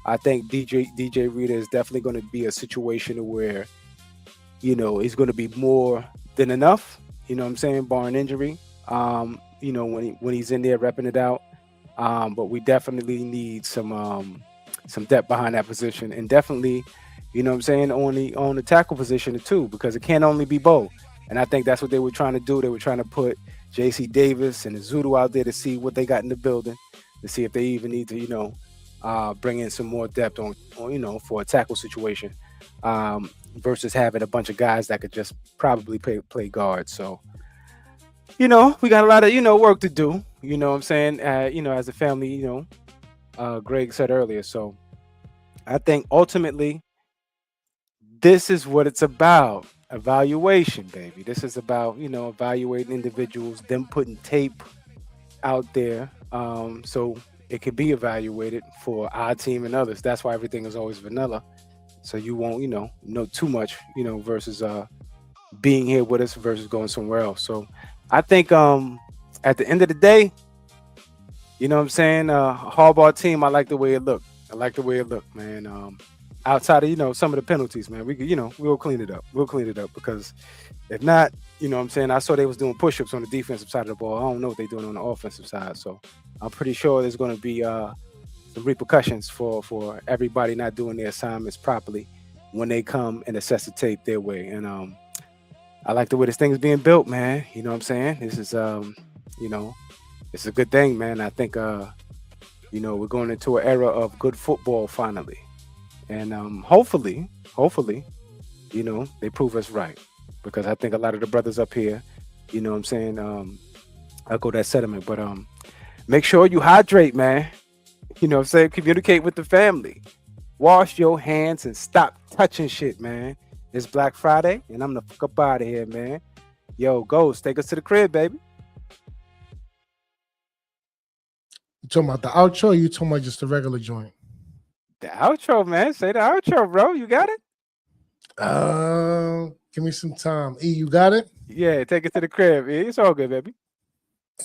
I think DJ Reader is definitely going to be a situation where, he's going to be more than enough, what I'm saying, barring injury, when he's in there repping it out. But we definitely need some depth behind that position, and definitely, what I'm saying, on the tackle position too, because it can't only be Bo. And I think that's what they were trying to do. They were trying to put J.C. Davis and Zudu out there to see what they got in the building, to see if they even need to, bring in some more depth on for a tackle situation, versus having a bunch of guys that could just probably play guard. So, we got a lot of, work to do, what I'm saying, as a family, Greg said earlier. So I think ultimately this is what it's about. Evaluation, baby. This is about, evaluating individuals, them putting tape out there, so it can be evaluated for our team and others. That's why everything is always vanilla. So you won't, know too much, versus being here with us versus going somewhere else. So I think at the end of the day, what I'm saying, Harbaugh team, I like the way it looked. Man. outside of some of the penalties, man. We'll clean it up. We'll clean it up because if not, what I'm saying, I saw they was doing push-ups on the defensive side of the ball. I don't know what they're doing on the offensive side, so I'm pretty sure there's going to be some repercussions for everybody not doing their assignments properly when they come and assess the tape their way. And I like the way this thing is being built, man. You know what I'm saying? This is it's a good thing, man. I think we're going into an era of good football finally. And hopefully, they prove us right. Because I think a lot of the brothers up here, echo that sentiment. But make sure you hydrate, man. Communicate with the family. Wash your hands and stop touching shit, man. It's Black Friday, and I'm the fuck up out of here, man. Yo, Ghost, take us to the crib, baby. You talking about the outro, or you talking about just the regular joint? The outro, man. Say the outro, bro. You got it? Give me some time. E, you got it? Yeah, take it to the crib. It's all good, baby.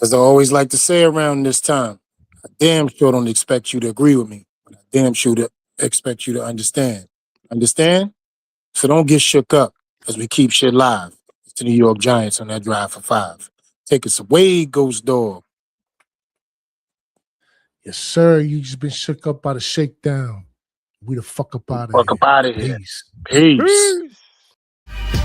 As I always like to say around this time, I damn sure don't expect you to agree with me, but I damn sure expect you to understand. Understand? So don't get shook up as we keep shit live. It's the New York Giants on that drive for 5. Take us away, Ghost Dog. Yes, sir. You just been shook up by the shakedown. We the fuck up out of here. Fuck up out of here. Peace. Peace. Peace.